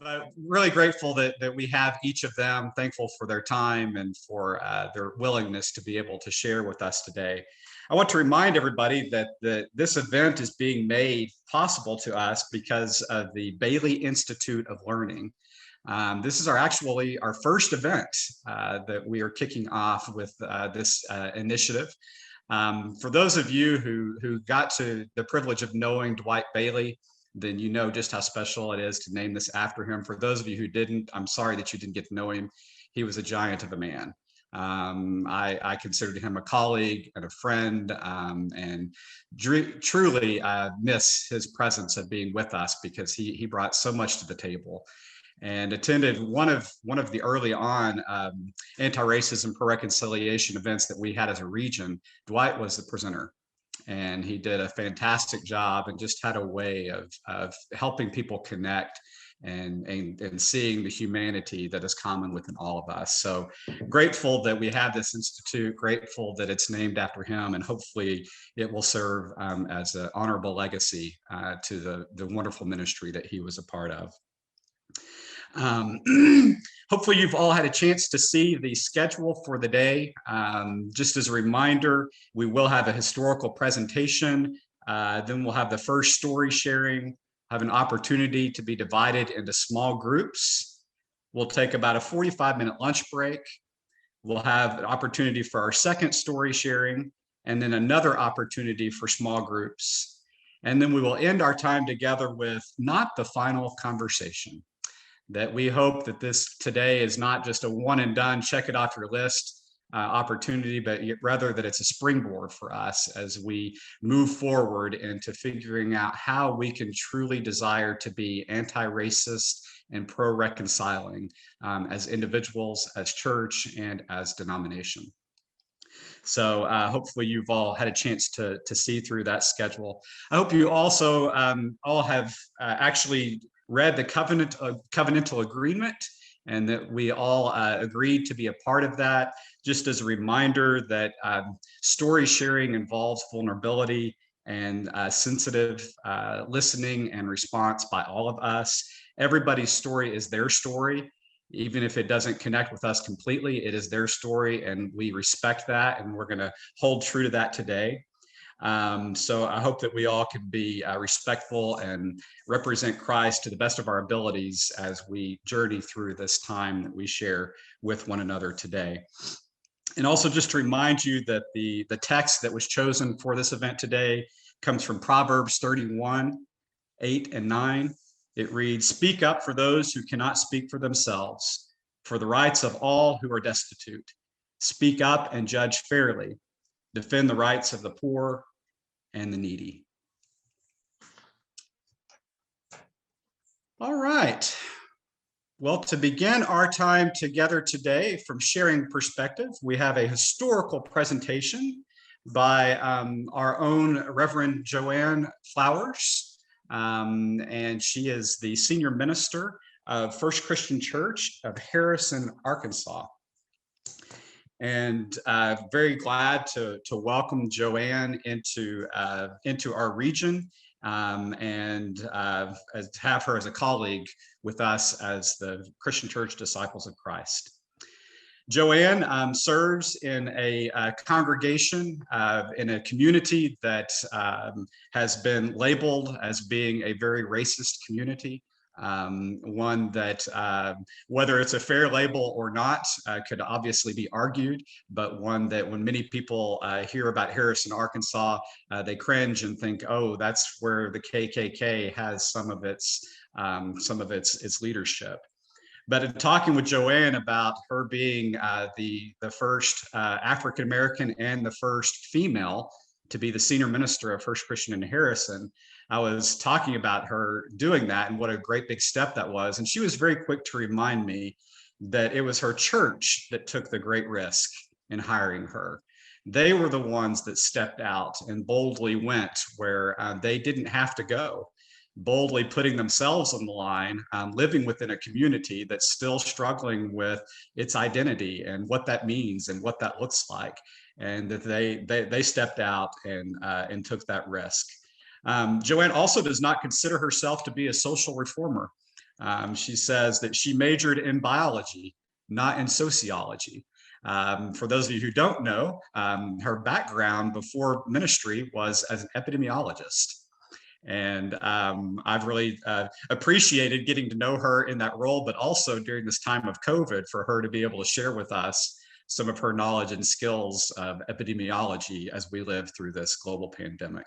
But really grateful that we have each of them, thankful for their time and for their willingness to be able to share with us today. I want to remind everybody that this event is being made possible to us because of the Bailey Institute of Learning. This is actually our first event that we are kicking off with this initiative. For those of you who got to the privilege of knowing Dwight Bailey, then you know just how special it is to name this after him. For those of you who didn't, I'm sorry that you didn't get to know him. He was a giant of a man. I considered him a colleague and a friend, and truly miss his presence of being with us because he brought so much to the table and attended one of the early on anti-racism pro reconciliation events that we had as a region. Dwight was the presenter, and he did a fantastic job and just had a way of helping people connect and seeing the humanity that is common within all of us. So grateful that we have this institute, grateful that it's named after him, and hopefully it will serve as an honorable legacy to the wonderful ministry that he was a part of. Hopefully you've all had a chance to see the schedule for the day. Just as a reminder, we will have a historical presentation. Then we'll have the first story sharing, have an opportunity to be divided into small groups. We'll take about a 45-minute lunch break. We'll have an opportunity for our second story sharing, and then another opportunity for small groups. And then we will end our time together with not the final conversation. That we hope that this today is not just a one and done, check it off your list opportunity, but rather that it's a springboard for us as we move forward into figuring out how we can truly desire to be anti-racist and pro-reconciling as individuals, as church, and as denomination. So hopefully you've all had a chance to see through that schedule. I hope you also all have actually read the covenantal agreement, and that we all agreed to be a part of that. Just as a reminder that story sharing involves vulnerability and sensitive listening and response by all of us. Everybody's story is their story. Even if it doesn't connect with us completely, it is their story, and we respect that, and we're going to hold true to that today. So I hope that we all can be respectful and represent Christ to the best of our abilities as we journey through this time that we share with one another today. And also just to remind you that the text that was chosen for this event today comes from Proverbs 31, 8 and 9. It reads, "Speak up for those who cannot speak for themselves, for the rights of all who are destitute. Speak up and judge fairly. Defend the rights of the poor and the needy." All right. Well, to begin our time together today from Sharing Perspective, we have a historical presentation by our own Reverend Joanne Flowers. And she is the senior minister of First Christian Church of Harrison, Arkansas. And very glad to welcome Joanne into our region and have her as a colleague with us as the Christian Church Disciples of Christ. Joanne serves in a congregation in a community that has been labeled as being a very racist community. One that whether it's a fair label or not could obviously be argued, but one that when many people hear about Harrison, Arkansas, they cringe and think, oh, that's where the KKK has some of its leadership. But in talking with Joanne about her being the first African American and the first female to be the senior minister of First Christian in Harrison, I was talking about her doing that and what a great big step that was. And she was very quick to remind me that it was her church that took the great risk in hiring her. They were the ones that stepped out and boldly went where they didn't have to go, boldly putting themselves on the line, living within a community that's still struggling with its identity and what that means and what that looks like. And that they stepped out and took that risk. Joanne also does not consider herself to be a social reformer. She says that she majored in biology, not in sociology. For those of you who don't know, her background before ministry was as an epidemiologist. And I've really appreciated getting to know her in that role, but also during this time of COVID for her to be able to share with us some of her knowledge and skills of epidemiology as we live through this global pandemic.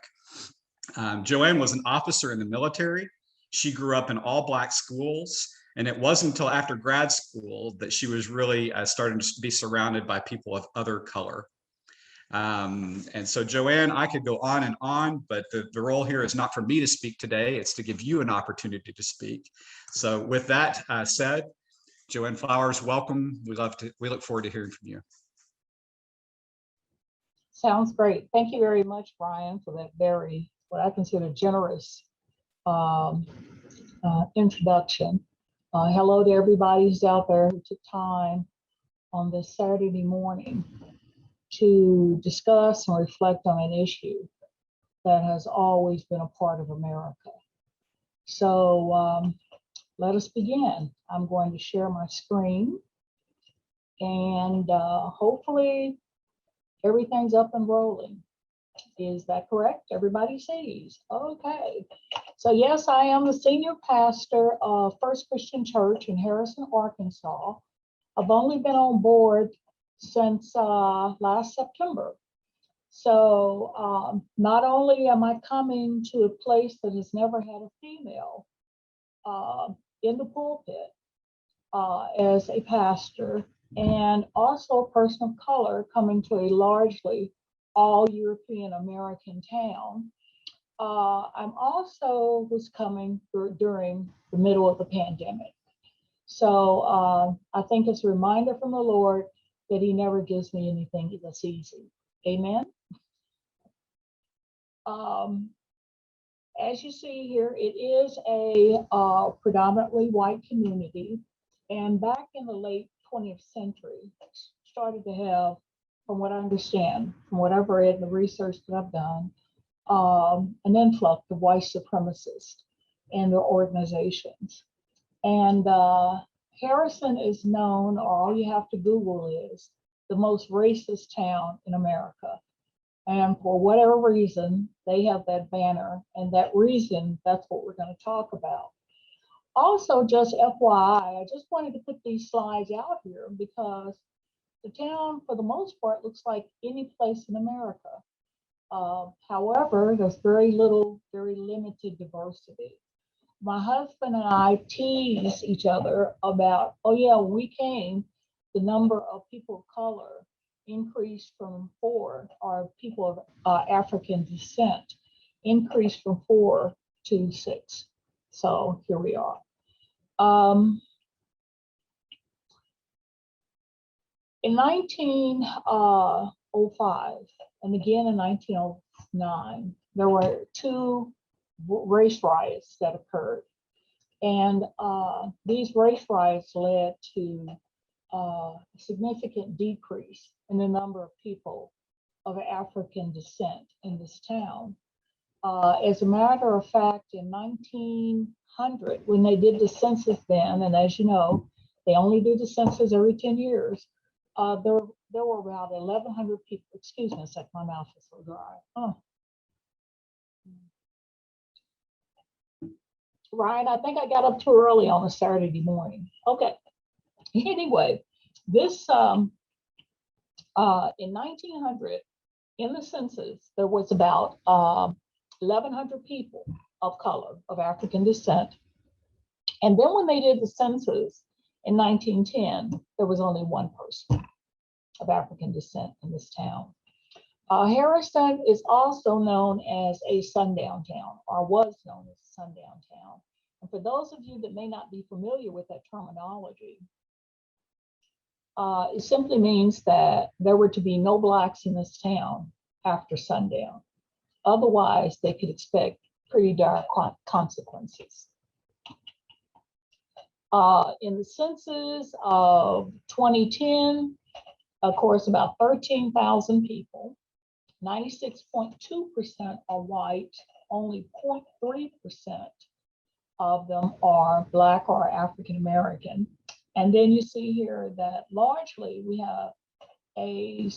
Joanne was an officer in the military. She grew up in all Black schools, and it wasn't until after grad school that she was really starting to be surrounded by people of other color. And so Joanne, I could go on, but the role here is not for me to speak today, it's to give you an opportunity to speak. So with that said, Joanne Flowers, welcome. We look forward to hearing from you. Sounds great. Thank you very much, Brian, for that very, what I consider generous introduction. Hello to everybody who's out there who took time on this Saturday morning to discuss and reflect on an issue that has always been a part of America. So let us begin. I'm going to share my screen, and hopefully everything's up and rolling. Is that correct? Everybody sees. Okay. So yes, I am the senior pastor of First Christian Church in Harrison, Arkansas. I've only been on board since last September. So not only am I coming to a place that has never had a female in the pulpit as a pastor, and also a person of color coming to a largely all European American town. I'm also was coming during the middle of the pandemic. So I think it's a reminder from the Lord that he never gives me anything that's easy. Amen. As you see here, it is a predominantly white community. And back in the late 20th century, started to have, from what I understand, from what I've read and the research that I've done, an influx of white supremacists and their organizations. And Harrison is known, or all you have to Google is, the most racist town in America. And for whatever reason, they have that banner, and that reason, that's what we're going to talk about. Also, just FYI, I just wanted to put these slides out here because the town, for the most part, looks like any place in America. However, there's very limited diversity. My husband and I tease each other about, oh yeah, when we came, the number of people of color increased from 4, or people of African descent increased from 4 to 6. So here we are. In 1905 and again in 1909, there were 2 race riots that occurred. And these race riots led to a significant decrease in the number of people of African descent in this town. As a matter of fact, in 1900, when they did the census then, and as you know, they only do the census every 10 years, there were about 1,100 people. Excuse me a second, my mouth is so dry. Oh. Ryan, I think I got up too early on a Saturday morning. Okay. Anyway, this in 1900, in the census, there was about 1,100 people of color, of African descent. And then when they did the census in 1910, there was only 1 person of African descent in this town. Harrison is also known as a sundown town, or was known as a sundown town. And for those of you that may not be familiar with that terminology, it simply means that there were to be no Blacks in this town after sundown. Otherwise, they could expect pretty dire consequences. In the census of 2010, of course, about 13,000 people, 96.2% are white, only 0.3% of them are Black or African American. And then you see here that largely we have a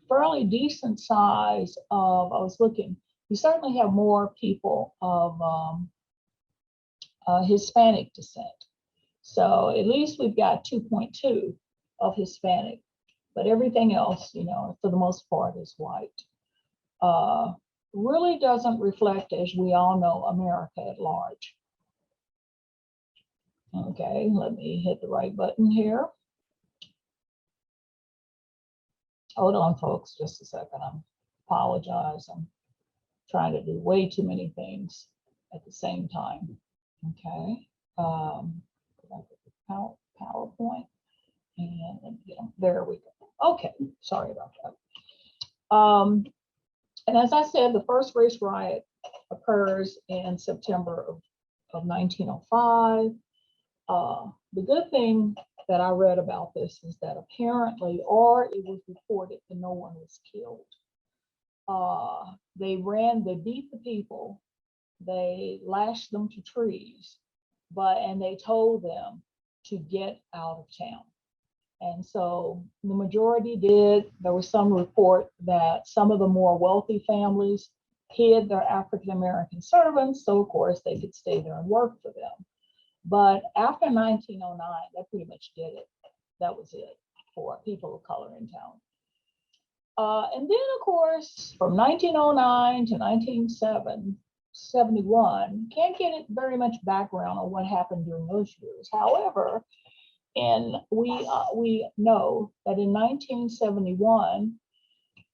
fairly decent size of, I was looking, we certainly have more people of Hispanic descent. So at least we've got 2.2 of Hispanic, but everything else, you know, for the most part is white. Really doesn't reflect, as we all know, America at large. Okay, let me hit the right button here. Hold on, folks, just a second. I apologize. I'm trying to do way too many things at the same time. Okay. PowerPoint, and let me get them. There we go. Okay, sorry about that. And as I said, the first race riot occurs in September of 1905. The good thing that I read about this is that apparently, or it was reported that no one was killed. They beat the people, they lashed them to trees, and they told them to get out of town. And so the majority did. There was some report that some of the more wealthy families hid their African-American servants, so of course they could stay there and work for them. But after 1909, that pretty much did it. That was it for people of color in town. And then, of course, from 1909 to 1971, can't get it very much background on what happened during those years. However, and we know that in 1971,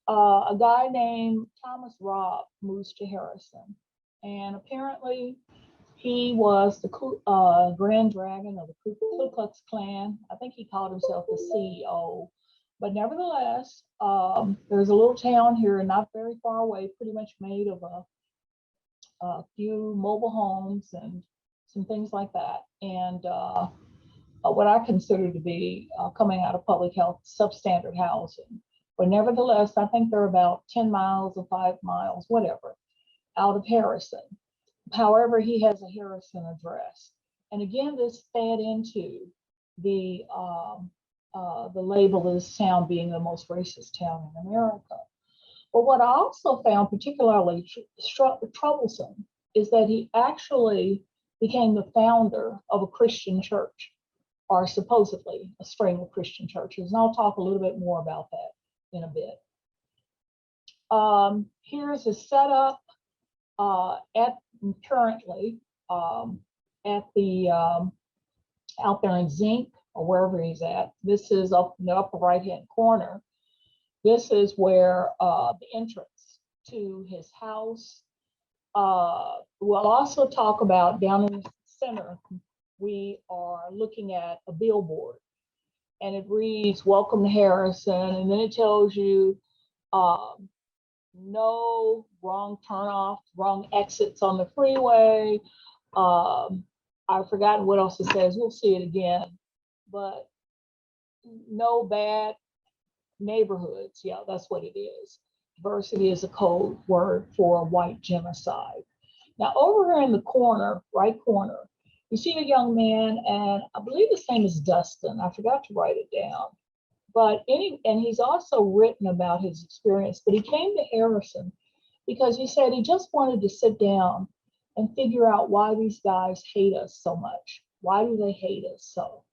a guy named Thomas Robb moves to Harrison, and apparently he was the Grand Dragon of the Ku Klux Klan. I think he called himself the CEO. But nevertheless, there's a little town here, not very far away, pretty much made of a few mobile homes and some things like that. And what I consider to be coming out of public health substandard housing. But nevertheless, I think they're about 10 miles or 5 miles, whatever, out of Harrison. However, he has a Harrison address. And again, this fed into the label of this town being the most racist town in America. But what I also found particularly troublesome is that he actually became the founder of a Christian church, or supposedly a string of Christian churches. And I'll talk a little bit more about that in a bit. Here's a setup currently at the out there in Zinc, or wherever he's at. This is up in the upper right-hand corner. This is where the entrance to his house. We'll also talk about down in the center, we are looking at a billboard, and it reads, "Welcome to Harrison," and then it tells you no wrong turnoff, wrong exits on the freeway. I've forgotten what else it says. We'll see it again, but no bad neighborhoods. Yeah, that's what it is. Diversity is a code word for white genocide. Now, over here in the corner, right corner, you see a young man, and I believe his name is Dustin. I forgot to write it down. But and he's also written about his experience, but he came to Harrison because he said he just wanted to sit down and figure out why these guys hate us so much. Why do they hate us so?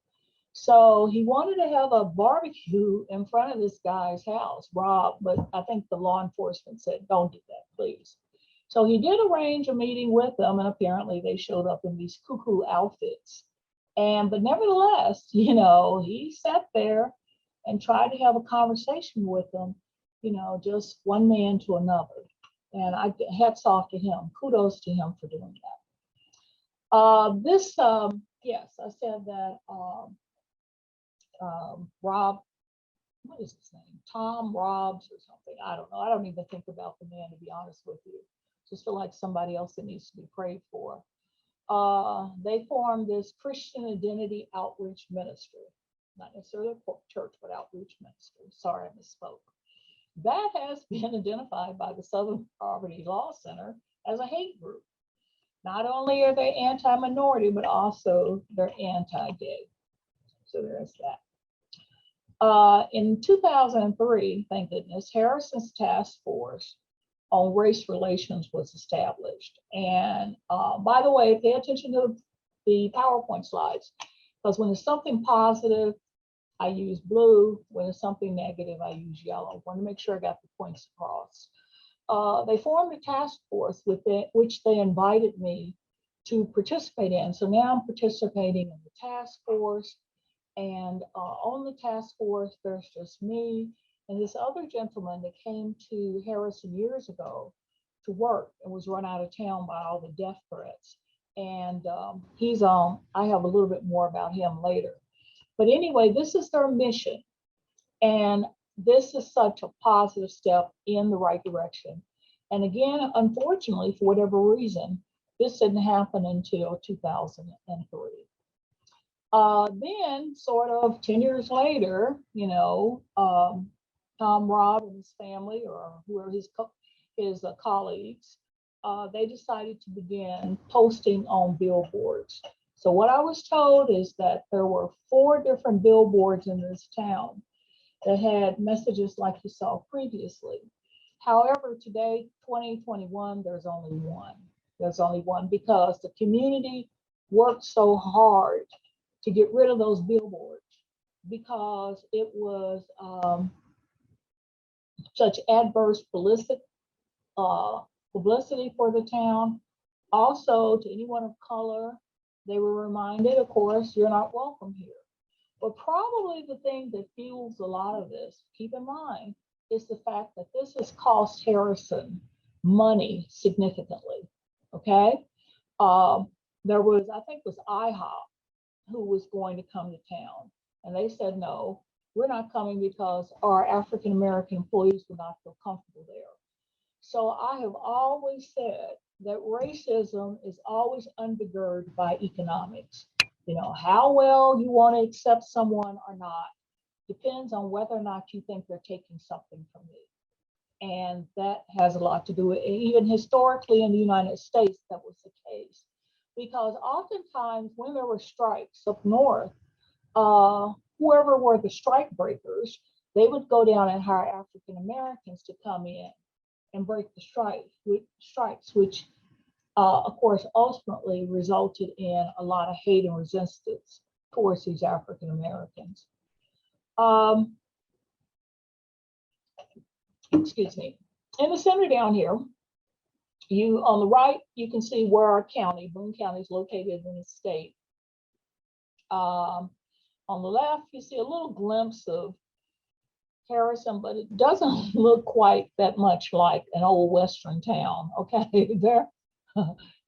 So he wanted to have a barbecue in front of this guy's house, Rob, but I think the law enforcement said, don't do that, please. So he did arrange a meeting with them, and apparently they showed up in these cuckoo outfits. But nevertheless, you know, he sat there and tried to have a conversation with them, you know, just one man to another. And hats off to him. Kudos to him for doing that. Yes, I said that Rob, what is his name? Tom Robbs or something. I don't know. I don't even think about the man, to be honest with you. Just feel like somebody else that needs to be prayed for. They formed this Christian Identity Outreach Ministry. Not necessarily a church, but outreach ministry. Sorry, I misspoke. That has been identified by the Southern Poverty Law Center as a hate group. Not only are they anti-minority, but also they're anti-gay. So there's that. In 2003, thank goodness, Harrison's task force on race relations was established. And by the way, pay attention to the PowerPoint slides, because when it's something positive, I use blue. When it's something negative, I use yellow. I want to make sure I got the points across. They formed a task force with it, which they invited me to participate in. So now I'm participating in the task force. And on the task force, there's just me and this other gentleman that came to Harrison years ago to work and was run out of town by all the death threats. And he's on, I have a little bit more about him later. But anyway, this is their mission. And this is such a positive step in the right direction. And again, unfortunately, for whatever reason, this didn't happen until 2003. Then sort of 10 years later, you know, Tom Robb and his family, or who are his colleagues, they decided to begin posting on billboards. So what I was told is that there were 4 different billboards in this town that had messages like you saw previously. However, today, 2021, there's only one. There's only one because the community worked so hard to get rid of those billboards because it was such adverse publicity for the town. Also, to anyone of color, they were reminded, of course, you're not welcome here. But probably the thing that fuels a lot of this, keep in mind, is the fact that this has cost Harrison money significantly. Okay. There was, I think it was IHOP who was going to come to town. And they said, no, we're not coming because our African-American employees would not feel comfortable there. So I have always said that racism is always undergirded by economics. You know, how well you want to accept someone or not depends on whether or not you think they're taking something from you. And that has a lot to do with it. Even historically in the United States, that was the case. Because oftentimes when there were strikes up north, whoever were the strike breakers, they would go down and hire African Americans to come in and break the strikes, which of course ultimately resulted in a lot of hate and resistance towards these African Americans. Excuse me. In the center down here, on the right, you can see where our county, Boone County, is located in the state. On the left, you see a little glimpse of Harrison, but it doesn't look quite that much like an old Western town. Okay, there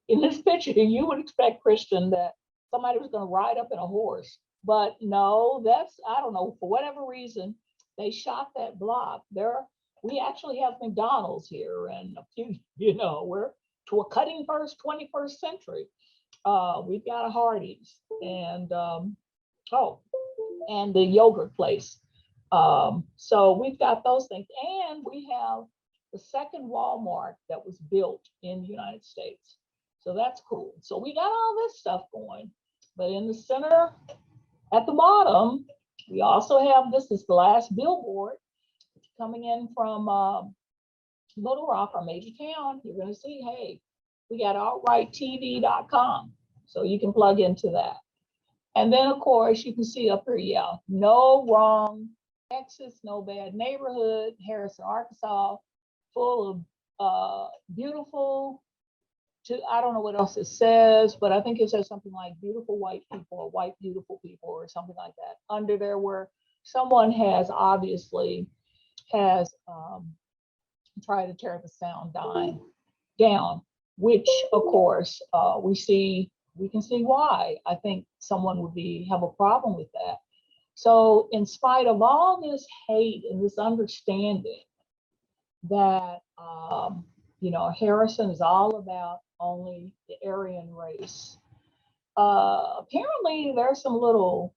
in this picture, you would expect, Christian, that somebody was going to ride up in a horse, but no, that's, I don't know, for whatever reason, they shot that block there. We actually have McDonald's here, and a few, you know, we're to a cutting first 21st century. We've got a Hardee's and and the yogurt place. So we've got those things, and we have the second Walmart that was built in the United States. So that's cool. So we got all this stuff going, but in the center at the bottom, we also have, this is the last billboard coming in from Little Rock, our major town. You're going to see, hey, we got alrighttv.com. So you can plug into that. And then, of course, you can see up here, yeah, no wrong Texas, no bad neighborhood, Harrison, Arkansas, full of beautiful, I don't know what else it says, but I think it says something like beautiful white people or white beautiful people or something like that under there, where someone has obviously has tried to tear the sound down, which of course we can see why. I think someone would have a problem with that. So in spite of all this hate and this understanding that you know, Harrison is all about only the Aryan race, apparently there's some little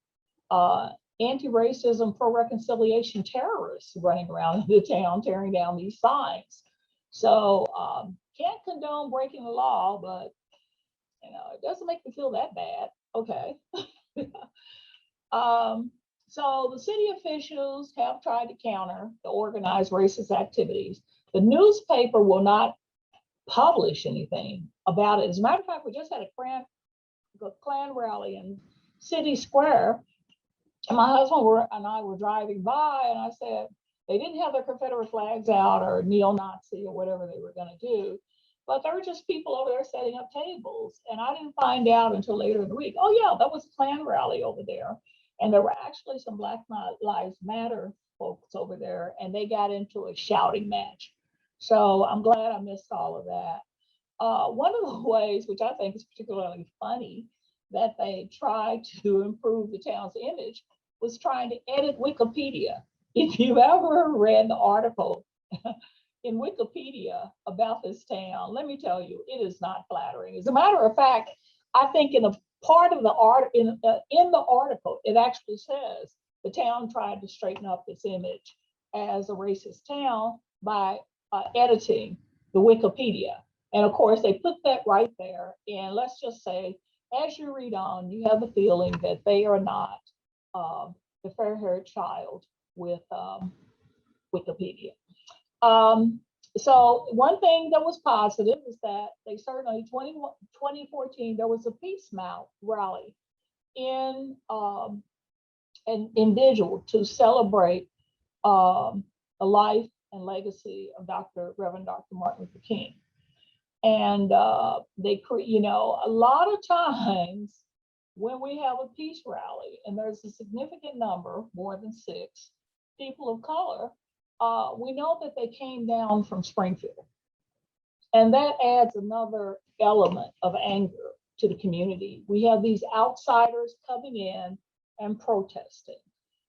anti-racism, pro-reconciliation terrorists running around the town tearing down these signs. So can't condone breaking the law, but doesn't make me feel that bad. Okay. So the city officials have tried to counter the organized racist activities. The newspaper will not publish anything about it. As a matter of fact, we just had a Klan rally in City Square, and my husband and I were driving by, and I said they didn't have their Confederate flags out or neo-Nazi or whatever they were going to do, but there were just people over there setting up tables, and I didn't find out until later in the week. Oh yeah, that was a Klan rally over there, and there were actually some Black Lives Matter folks over there, and they got into a shouting match. So I'm glad I missed all of that. One of the ways, which I think is particularly funny, that they tried to improve the town's image was trying to edit Wikipedia. If you've ever read the article in Wikipedia about this town, let me tell you, it is not flattering. As a matter of fact, I think in a part of the art in the article, it actually says the town tried to straighten up its image as a racist town by editing the Wikipedia. And of course, they put that right there. And let's just say, as you read on, you have the feeling that they are not the fair-haired child with Wikipedia. So one thing that was positive is that they certainly, 2014, there was a peace rally in Vigil to celebrate the life and legacy of Reverend Dr. Martin Luther King. And they, a lot of times when we have a peace rally and there's a significant number, more than 6 people of color, we know that they came down from Springfield. And that adds another element of anger to the community. We have these outsiders coming in and protesting.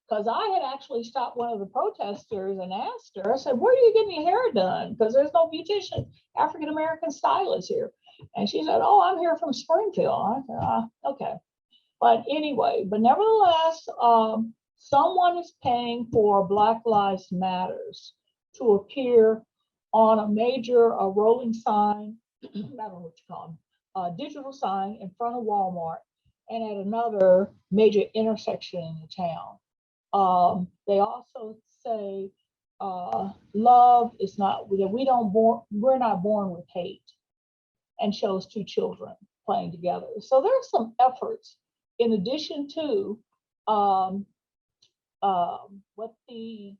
Because I had actually stopped one of the protesters and asked her, I said, where are you getting your hair done? Because there's no beautician, African-American stylist here. And she said, oh, I'm here from Springfield. I said, okay. But anyway, but nevertheless, someone is paying for Black Lives Matters to appear on a major rolling sign, I don't know what you call them, digital sign in front of Walmart and at another major intersection in the town. They also say love is not, that we're not born with hate, and shows 2 children playing together. So there's some efforts in addition to what the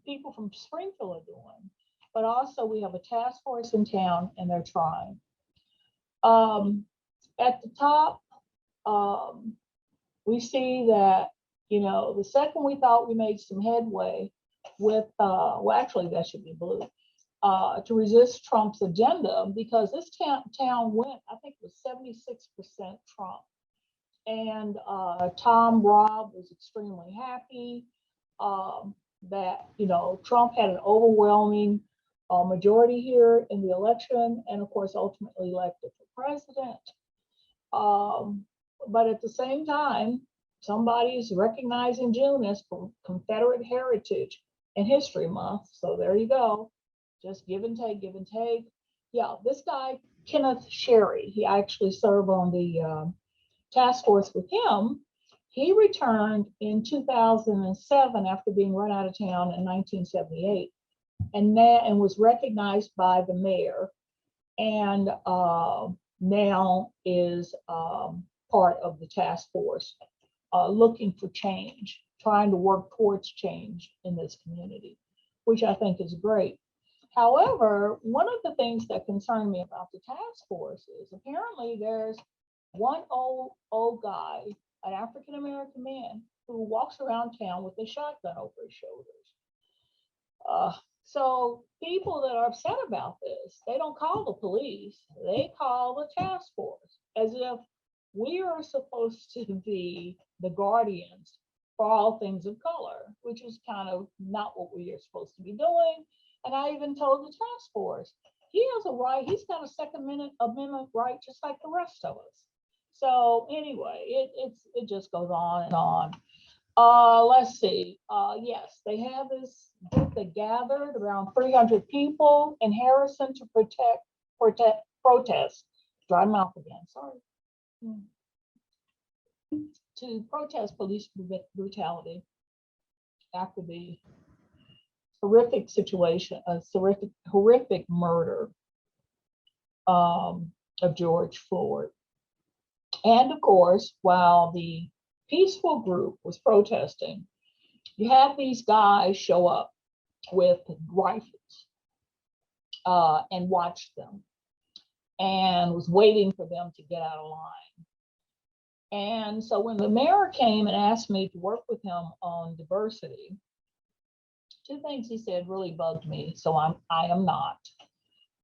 people from Springfield are doing, but also we have a task force in town and they're trying. At the top, we see that the second we thought we made some headway with, well, actually that should be blue, to resist Trump's agenda, because this town went, I think it was 76% Trump. And Tom Robb was extremely happy that, Trump had an overwhelming majority here in the election, and of course, ultimately elected for president. But at the same time, somebody's recognizing June as Confederate Heritage and History Month. So there you go. Just give and take, give and take. Yeah, this guy, Kenneth Sherry, he actually served on the task force with him. He returned in 2007 after being run out of town in 1978, and was recognized by the mayor, and now is part of the task force, looking for change, trying to work towards change in this community, which I think is great. However, one of the things that concerned me about the task force is apparently there's one old guy, an African-American man, who walks around town with a shotgun over his shoulders. So people that are upset about this, they don't call the police, they call the task force, as if we are supposed to be the guardians for all things of color, which is kind of not what we are supposed to be doing. And I even told the task force, he has a right, he's got a Second Amendment right, just like the rest of us. So anyway, it just goes on and on. Let's see. Yes, they have this group that gathered around 300 people in Harrison to protest. Dry mouth again, sorry. to protest police brutality after the horrific situation, a horrific murder of George Floyd. And of course, while the peaceful group was protesting, you had these guys show up with rifles and watched them and was waiting for them to get out of line. And so when the mayor came and asked me to work with him on diversity, two things he said really bugged me. So I am not.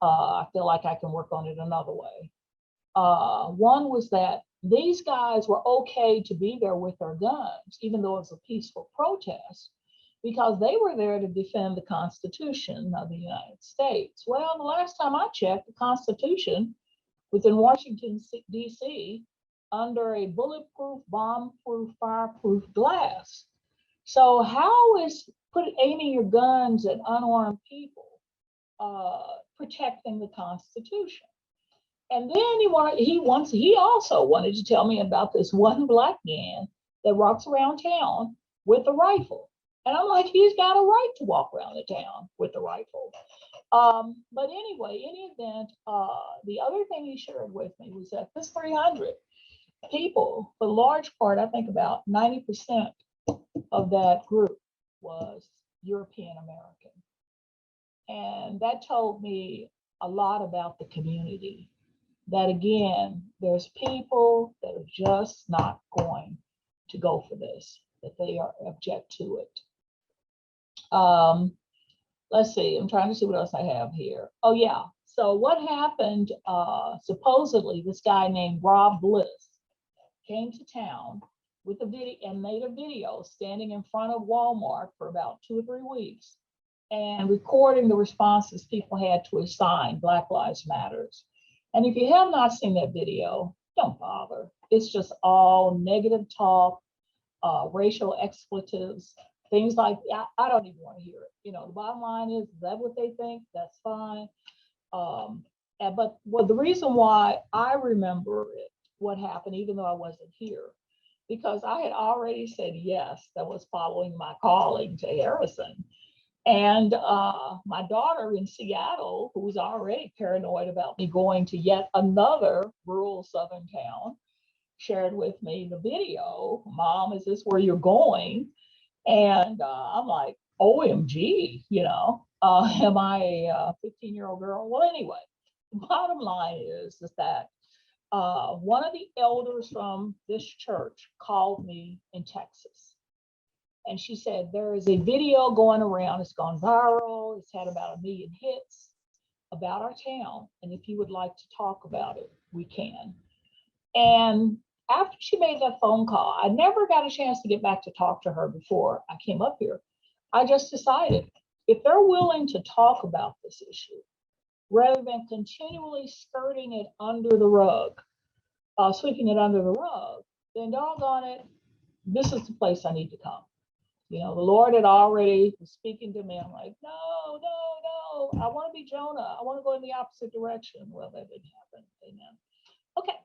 I feel like I can work on it another way. One was that these guys were okay to be there with their guns, even though it was a peaceful protest, because they were there to defend the Constitution of the United States. Well, the last time I checked, the Constitution was in Washington, D.C., under a bulletproof, bomb-proof, fireproof glass. So how is aiming your guns at unarmed people protecting the Constitution? And then he also wanted to tell me about this one black man that walks around town with a rifle. And I'm like, he's got a right to walk around the town with a rifle. But anyway, in any event, the other thing he shared with me was that this 300 people, for the large part, I think about 90% of that group was European American. And that told me a lot about the community. That again, there's people that are just not going to go for this, that they are object to it. Let's see, I'm trying to see what else I have here. Oh yeah, so what happened, supposedly this guy named Rob Bliss came to town with a video and made a video standing in front of Walmart for about 2 or 3 weeks and recording the responses people had to his sign, Black Lives Matters. And if you have not seen that video, don't bother. It's just all negative talk, racial expletives, things like that. I don't even want to hear it. You know, the bottom line is that what they think? That's fine. But the reason why I remember it, what happened, even though I wasn't here, because I had already said yes, that was following my calling to Harrison. And my daughter in Seattle, who was already paranoid about me going to yet another rural Southern town, shared with me the video. Mom, is this where you're going? And I'm like, OMG, you know, am I a 15-year-old girl? Well, anyway, the bottom line is that one of the elders from this church called me in Texas. And she said, there is a video going around, it's gone viral, it's had about 1 million hits about our town. And if you would like to talk about it, we can. And after she made that phone call, I never got a chance to get back to talk to her before I came up here. I just decided if they're willing to talk about this issue, rather than continually skirting it under the rug, sweeping it under the rug, then doggone it, this is the place I need to come. You know, the Lord had already was speaking to me. I'm like, no, I want to be Jonah. I want to go in the opposite direction. Well, that didn't happen. Amen. Okay.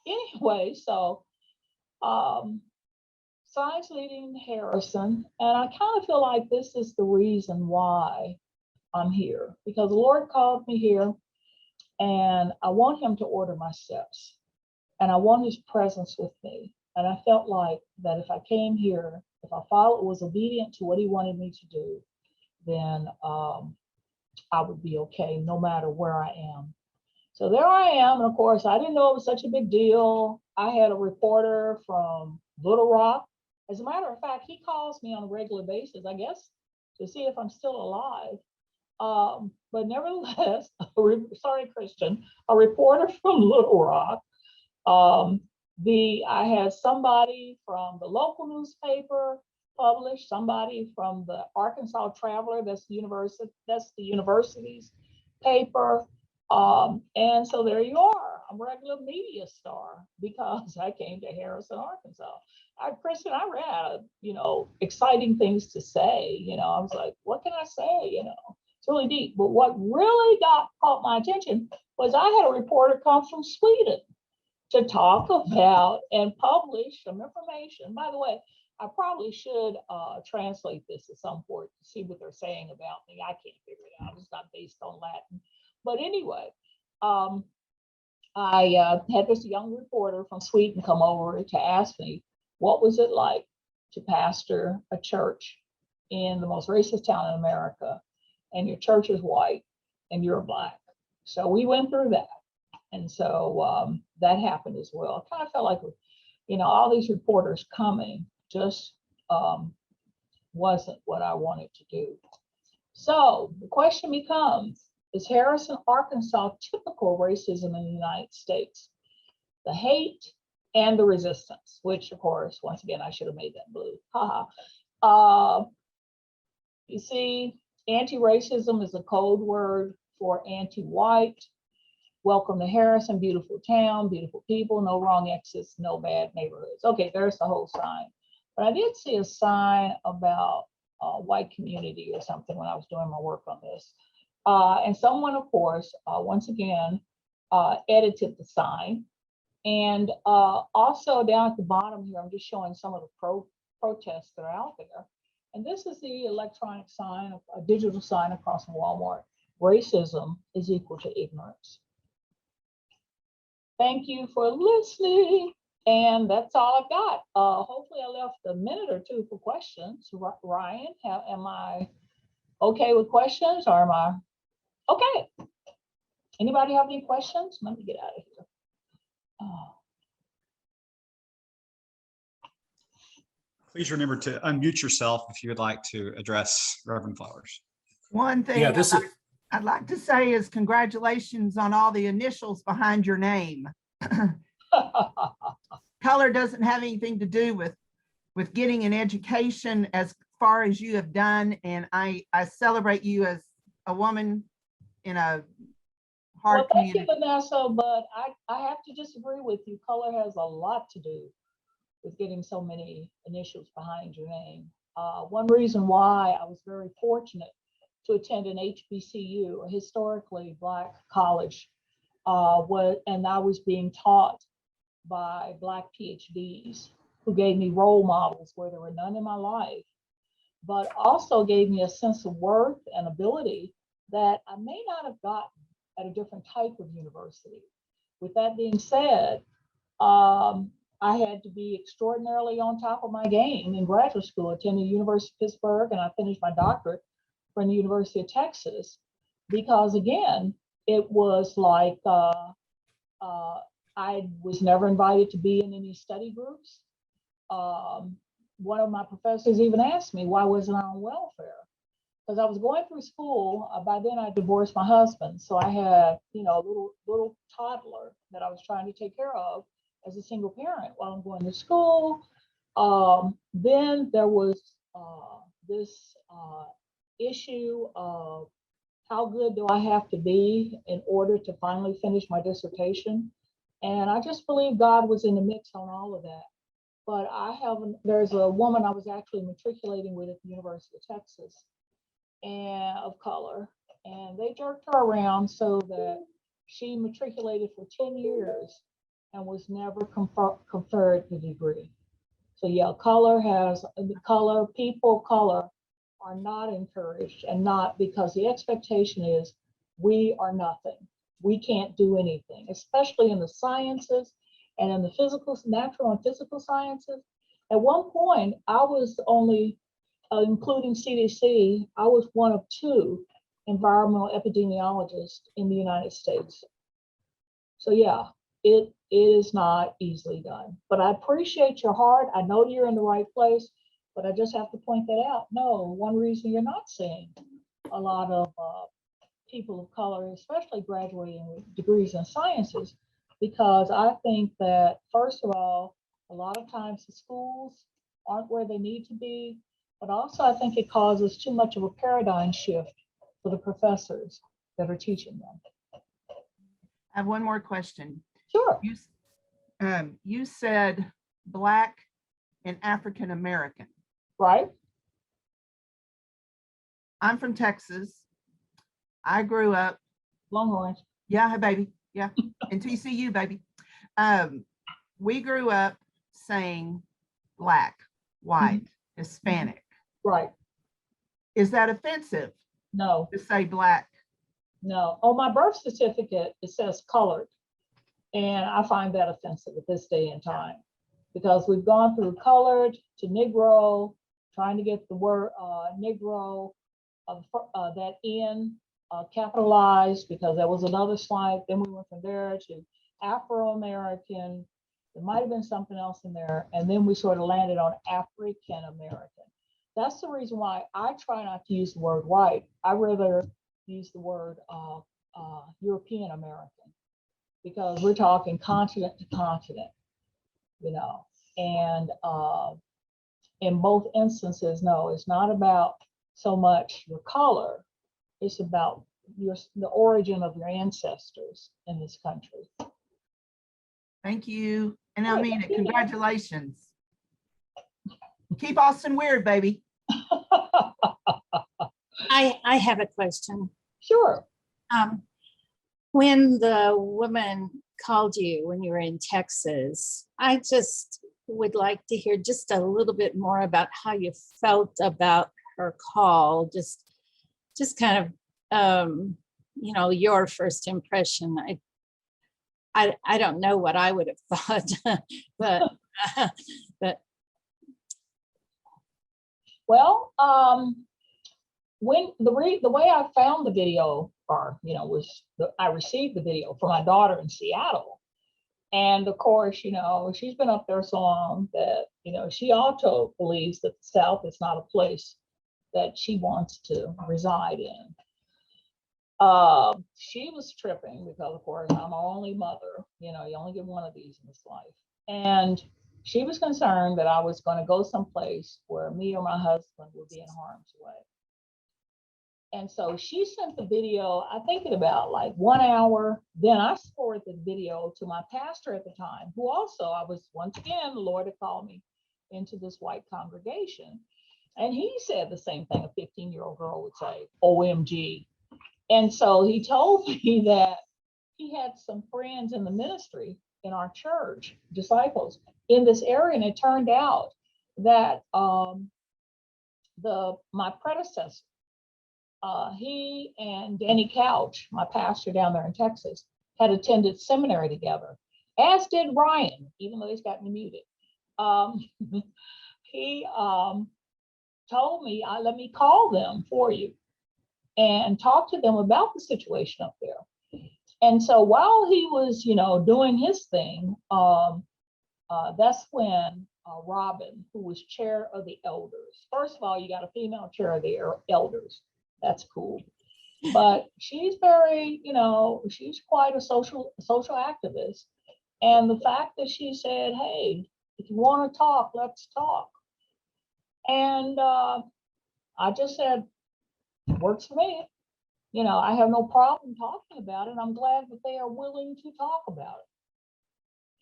Anyway, so science leading Harrison, and I kind of feel like this is the reason why I'm here, because the Lord called me here, and I want him to order my steps, and I want his presence with me. And I felt like that if I came here, if I was obedient to what he wanted me to do, then I would be okay no matter where I am. So there I am. And of course, I didn't know it was such a big deal. I had a reporter from Little Rock. As a matter of fact, he calls me on a regular basis, I guess, to see if I'm still alive. But nevertheless, sorry, Christian, a reporter from Little Rock. I had somebody from the local newspaper published, somebody from the Arkansas Traveler, that's the university's paper. And so there you are. I'm a regular media star because I came to Harrison, Arkansas. Kristen, I ran out of, exciting things to say. I was like, what can I say? It's really deep. But what really caught my attention was I had a reporter come from Sweden. to talk about and publish some information. By the way, I probably should translate this at some point to see what they're saying about me. I can't figure it out. It's not based on Latin. But anyway, I had this young reporter from Sweden come over to ask me, what was it like to pastor a church in the most racist town in America, and your church is white and you're black? So we went through that. And so that happened as well. It kind of felt like, all these reporters coming just wasn't what I wanted to do. So the question becomes, is Harrison, Arkansas typical racism in the United States? The hate and the resistance, which of course, once again, I should have made that blue. Haha. You see, anti-racism is a code word for anti-white. Welcome to Harrison, beautiful town, beautiful people, no wrong exits, no bad neighborhoods. Okay, there's the whole sign. But I did see a sign about white community or something when I was doing my work on this. And someone, of course, once again, edited the sign. And also down at the bottom here, I'm just showing some of the protests that are out there. And this is the electronic sign, a digital sign across from Walmart. Racism is equal to ignorance. Thank you for listening. And that's all I've got. Hopefully I left a minute or two for questions. Ryan, am I okay with questions, or am I okay? Anybody have any questions? Let me get out of here. Please remember to unmute yourself if you would like to address Reverend Flowers. One thing I'd like to say is congratulations on all the initials behind your name. Color doesn't have anything to do with getting an education as far as you have done, and I celebrate you as a woman in a hard community. Thank you, Vanessa, but I have to disagree with you. Color has a lot to do with getting so many initials behind your name. One reason why I was very fortunate to attend an HBCU, a historically Black college, and I was being taught by Black PhDs who gave me role models where there were none in my life, but also gave me a sense of worth and ability that I may not have gotten at a different type of university. With that being said, I had to be extraordinarily on top of my game in graduate school, attending the University of Pittsburgh, and I finished my doctorate from the University of Texas, because again, it was like I was never invited to be in any study groups. One of my professors even asked me why wasn't I on welfare? Because I was going through school. By then I divorced my husband, so I had a little toddler that I was trying to take care of as a single parent while I'm going to school. Then there was this issue of how good do I have to be in order to finally finish my dissertation. And I just believe God was in the mix on all of that. But there's a woman I was actually matriculating with at the University of Texas, and of color, and they jerked her around so that she matriculated for 10 years and was never conferred the degree. So yeah, people of color are not encouraged, and not because the expectation is we are nothing. We can't do anything, especially in the sciences and in the natural and physical sciences. At one point, I was only, including CDC, I was one of 2 environmental epidemiologists in the United States. So yeah, it is not easily done, but I appreciate your heart. I know you're in the right place, but I just have to point that out. No, one reason you're not seeing a lot of people of color, especially graduating with degrees in sciences, because I think that, first of all, a lot of times the schools aren't where they need to be, but also I think it causes too much of a paradigm shift for the professors that are teaching them. I have one more question. Sure. You said Black and African American. Right. I'm from Texas. I grew up. Longhorns. Yeah, baby. Yeah. And TCU, baby. We grew up saying black, white, Hispanic. Right. Is that offensive No, to say black? no. On my birth certificate, it says colored. And I find that offensive at this day and time because we've gone through colored to Negro, trying to get the word Negro, that N capitalized because that was another slide. Then we went from there to Afro-American. There might have been something else in there. And then we sort of landed on African-American. That's the reason why I try not to use the word white. I rather use the word European-American because we're talking continent to continent, you know. And in both instances, no, it's not about so much your color. It's about the origin of your ancestors in this country. Thank you. And I Right, mean it. thank you. Congratulations. Keep Austin weird, baby. I have a question. Sure. When the woman called you when you were in Texas, I just would like to hear just a little bit more about how you felt about her call. Just kind of, you know, your first impression. I don't know what I would have thought, but Well, when the way I found the video, or you know, I received the video from my daughter in Seattle, and of course, you know, she's been up there so long that you know she also believes that the South is not a place that she wants to reside in. She was tripping because, of course, I'm her only mother. You know, you only get one of these in this life, and she was concerned that I was going to go someplace where me or my husband would be in harm's way. And so she sent the video, I think in about like 1 hour. Then I forwarded the video to my pastor at the time, who also, I was, once again, the Lord had called me into this white congregation. And he said the same thing a 15-year-old girl would say, OMG. And so he told me that he had some friends in the ministry in our church, disciples in this area. And it turned out that my predecessor, he and Danny Couch, my pastor down there in Texas, had attended seminary together, as did Ryan, even though he's got me muted. He told me, let me call them for you and talk to them about the situation up there. And so while he was, you know, doing his thing, that's when Robin, who was chair of the elders. First of all, you got a female chair of the elders. That's cool. But she's very, you know, she's quite a social activist. And the fact that she said, hey, if you want to talk, let's talk. And I just said, works for me. You know, I have no problem talking about it. I'm glad that they are willing to talk about it.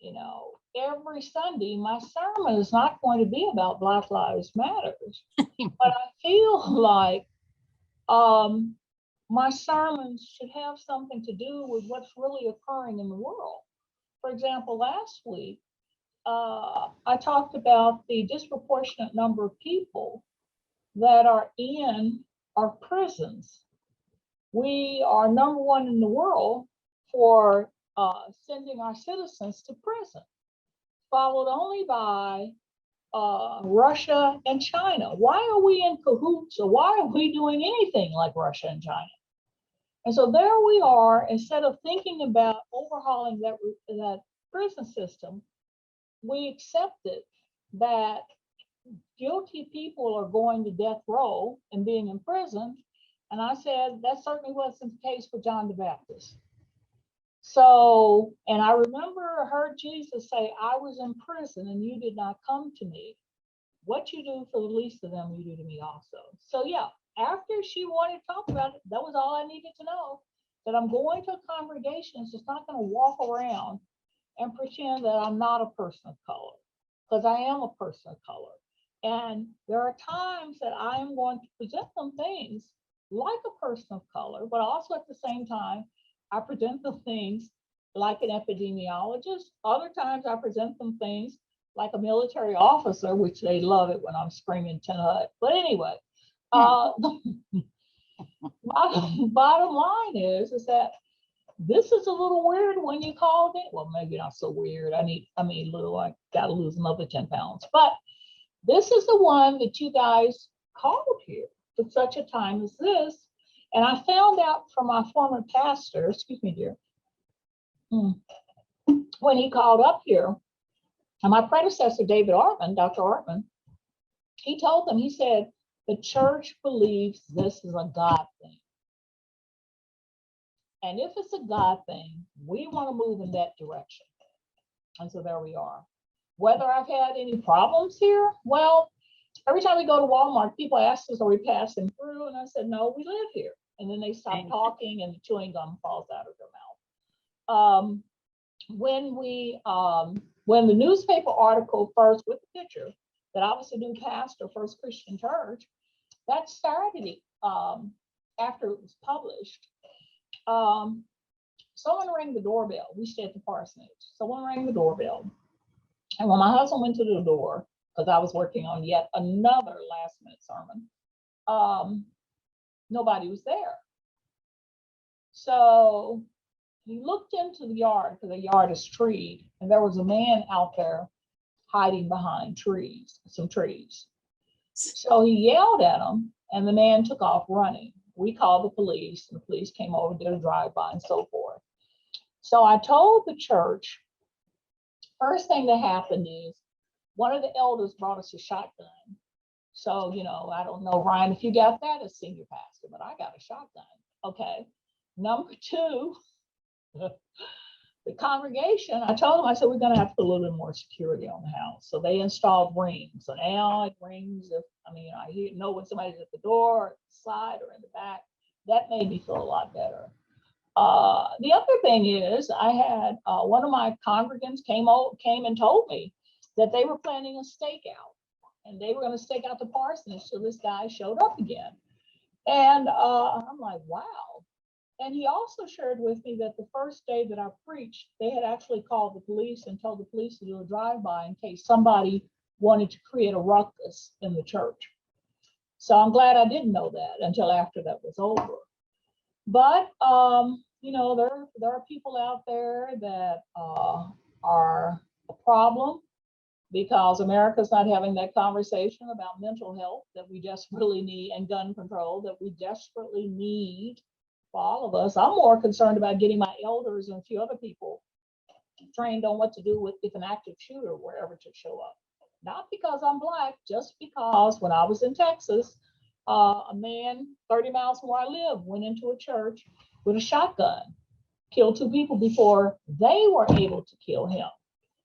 You know, every Sunday, my sermon is not going to be about Black Lives Matters, but I feel like my sermons should have something to do with what's really occurring in the world. For example, last week, I talked about the disproportionate number of people that are in our prisons. We are number one in the world for sending our citizens to prison, followed only by Russia and China. Why are we in cahoots, or why are we doing anything like Russia and China? And so there we are, instead of thinking about overhauling that prison system, we accepted that guilty people are going to death row and being in prison. And I said, that certainly wasn't the case for John the Baptist. So, and I heard Jesus say, I was in prison and you did not come to me. What you do for the least of them, you do to me also. So yeah, after she wanted to talk about it, that was all I needed to know, that I'm going to a congregation that's just not going to walk around and pretend that I'm not a person of color, because I am a person of color. And there are times that I am going to present them things like a person of color, but also at the same time, I present the things like an epidemiologist. Other times I present them things like a military officer, which they love it when I'm screaming Ten Hut. But anyway, bottom line is that this is a little weird when you called it. Well, maybe not so weird. I mean, little, I gotta lose another 10 pounds. But this is the one that you guys called here for such a time as this. And I found out from my former pastor, excuse me, dear, when he called up here, and my predecessor, David Artman, Dr. Artman, he told them, he said, the church believes this is a God thing. And if it's a God thing, we want to move in that direction. And so there we are. Whether I've had any problems here, well, every time we go to Walmart, people ask us, are we passing through? And I said, no, we live here. And then they stop talking and the chewing gum falls out of their mouth. When the newspaper article first with the picture that I was a new pastor, First Christian Church, that started after it was published. Someone rang the doorbell. We stayed at the parsonage. Someone rang the doorbell. And when my husband went to the door, because I was working on yet another last minute sermon, nobody was there. So he looked into the yard, because the yard is treed, and there was a man out there hiding behind trees, some trees. So he yelled at him, and the man took off running. We called the police, and the police came over, did a drive-by, and so forth. So I told the church, first thing that happened is one of the elders brought us a shotgun. So, you know, I don't know, Ryan, if you got that as senior pastor, but I got a shotgun. Okay. Number two, the congregation, I told them, I said, we're going to have to put a little bit more security on the house. So they installed rings. So now it rings. I know when somebody's at the door, or the side, or in the back. That made me feel a lot better. The other thing is, I had one of my congregants came and told me that they were planning a stakeout, and they were going to stake out the parsonage till this guy showed up again. And I'm like, wow. And he also shared with me that the first day that I preached, they had actually called the police and told the police to do a drive-by in case somebody wanted to create a ruckus in the church. So I'm glad I didn't know that until after that was over. But, you know, there are people out there that are a problem because America's not having that conversation about mental health that we desperately need, and gun control that we desperately need for all of us. I'm more concerned about getting my elders and a few other people trained on what to do with if an active shooter were ever to show up. Not because I'm Black, just because when I was in Texas, a man 30 miles from where I live went into a church with a shotgun, killed 2 people before they were able to kill him.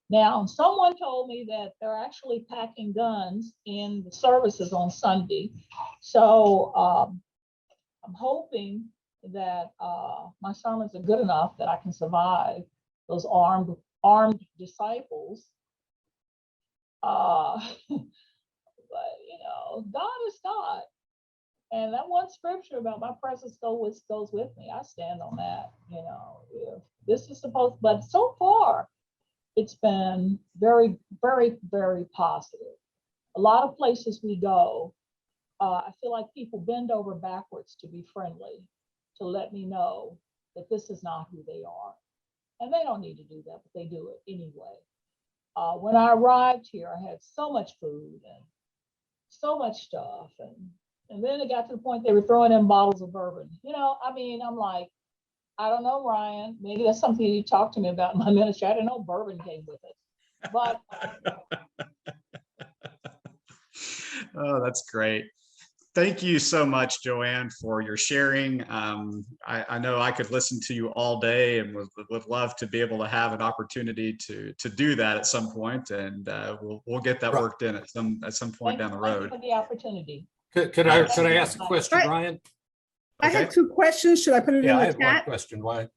Now, someone told me that they're actually packing guns in the services on Sunday. So I'm hoping that my sermons are good enough that I can survive those armed disciples. But, you know, God is God. And that one scripture about my presence goes with me. I stand on that, you know, if this is supposed, but so far, it's been very, very, very positive. A lot of places we go, I feel like people bend over backwards to be friendly, to let me know that this is not who they are. And they don't need to do that, but they do it anyway. When I arrived here, I had so much food and so much stuff. And then it got to the point they were throwing in bottles of bourbon. You know, I mean, I'm like, I don't know, Ryan, maybe that's something you talked to me about in my ministry. I didn't know bourbon came with it, but. Oh, that's great. Thank you so much, Joanne, for your sharing. I know I could listen to you all day and would love to be able to have an opportunity to do that at some point, and we'll get that worked in at some point down the road. Thank you for the opportunity. Could I ask a question, Right. Ryan? I Okay. have 2 questions. Should I put it Yeah, I in have the one chat? question. Why?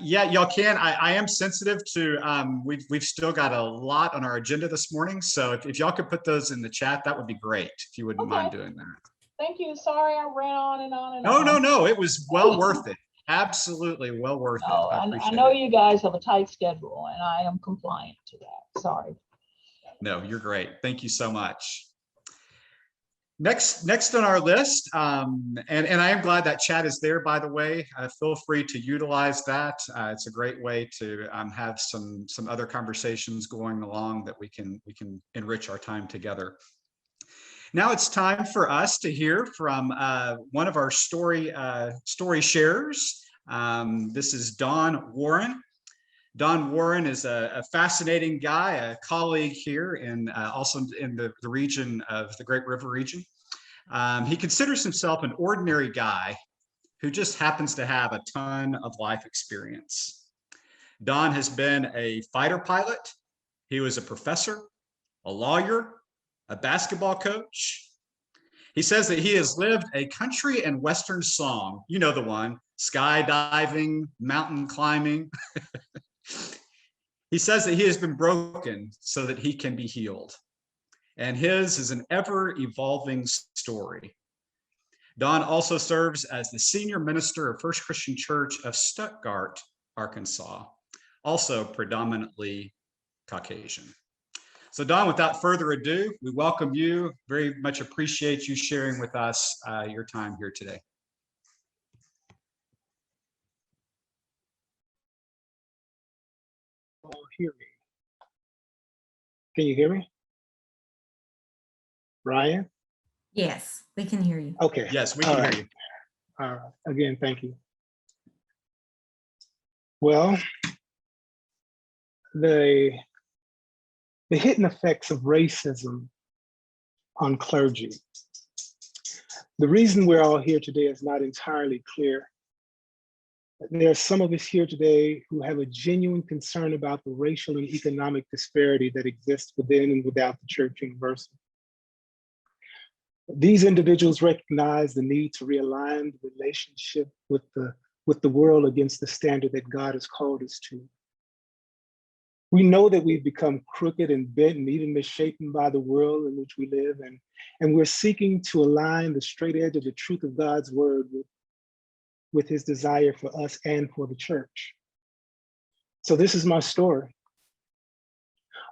Yeah, y'all can. I am sensitive to, we've still got a lot on our agenda this morning. So if y'all could put those in the chat, that would be great, if you wouldn't mind doing that. Thank you. Sorry, I ran on and on and on. No, it was well worth it. Absolutely, well worth it. Oh, I I appreciate know it. you guys have a tight schedule and I am compliant to that. Sorry. No, you're great. Thank you so much. Next on our list, and I am glad that chat is there, by the way. Feel free to utilize that. It's a great way to have some other conversations going along that we can enrich our time together. Now it's time for us to hear from one of our story sharers. This is Don Warren. Don Warren is a fascinating guy, a colleague here and also in the region of the Great River region. He considers himself an ordinary guy who just happens to have a ton of life experience. Don has been a fighter pilot. He was a professor, a lawyer, a basketball coach. He says that he has lived a country and Western song. You know the one, skydiving, mountain climbing. He says that he has been broken so that he can be healed. And his is an ever-evolving story. Don also serves as the senior minister of First Christian Church of Stuttgart, Arkansas, also predominantly Caucasian. So Don, without further ado, we welcome you. Very much appreciate you sharing with us your time here today. Hear me. Can you hear me? Ryan? Yes, we can hear you. Okay. Yes, we can hear you. All right. Again, thank you. Well, the hidden effects of racism on clergy. The reason we're all here today is not entirely clear. There are some of us here today who have a genuine concern about the racial and economic disparity that exists within and without the Church Universal. These individuals recognize the need to realign the relationship with the world against the standard that God has called us to. We know that we've become crooked and bent and even misshapen by the world in which we live, and we're seeking to align the straight edge of the truth of God's word with his desire for us and for the church. So this is my story.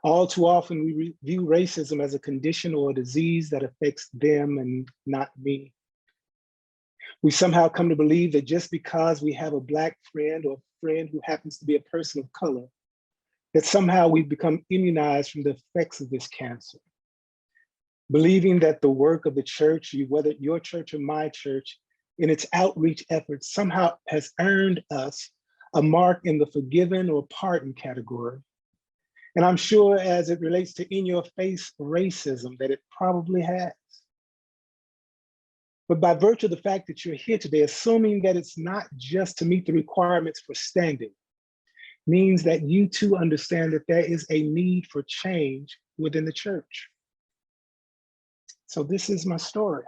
All too often we view racism as a condition or a disease that affects them and not me. We somehow come to believe that just because we have a Black friend or a friend who happens to be a person of color, that somehow we've become immunized from the effects of this cancer. Believing that the work of the church, whether your church or my church, in its outreach efforts somehow has earned us a mark in the forgiven or pardoned category. And I'm sure as it relates to in-your-face racism that it probably has. But by virtue of the fact that you're here today, assuming that it's not just to meet the requirements for standing, means that you too understand that there is a need for change within the church. So this is my story.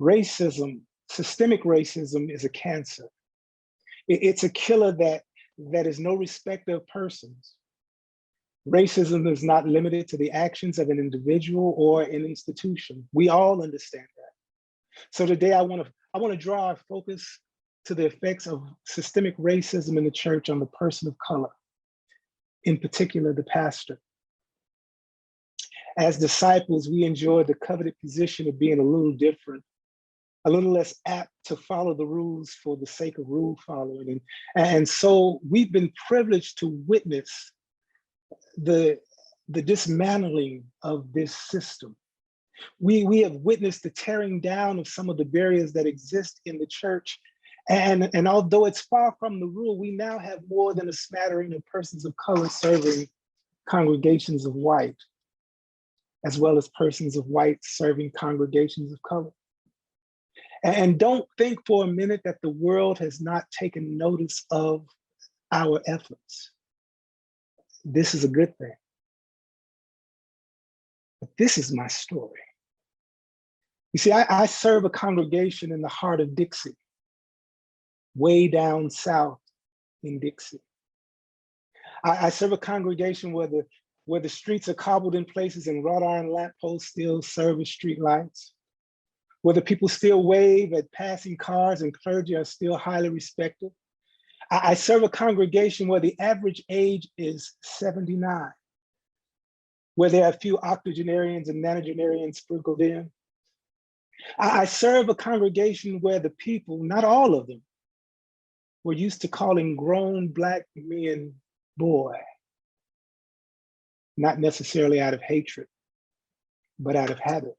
Racism, systemic racism, is a cancer. It's a killer that is no respecter of persons. Racism is not limited to the actions of an individual or an institution. We all understand that. So today I want to draw our focus to the effects of systemic racism in the church on the person of color, in particular the pastor. As disciples, we enjoy the coveted position of being a little different, a little less apt to follow the rules for the sake of rule following. And so we've been privileged to witness the dismantling of this system. We have witnessed the tearing down of some of the barriers that exist in the church. And although it's far from the rule, we now have more than a smattering of persons of color serving congregations of white, as well as persons of white serving congregations of color. And don't think for a minute that the world has not taken notice of our efforts. This is a good thing. But this is my story. You see, I serve a congregation in the heart of Dixie, way down south in Dixie. I serve a congregation where the streets are cobbled in places and wrought iron lampposts still serve as street lights, whether people still wave at passing cars and clergy are still highly respected. I serve a congregation where the average age is 79, where there are a few octogenarians and nonagenarians sprinkled in. I serve a congregation where the people, not all of them, were used to calling grown Black men boy, not necessarily out of hatred, but out of habit.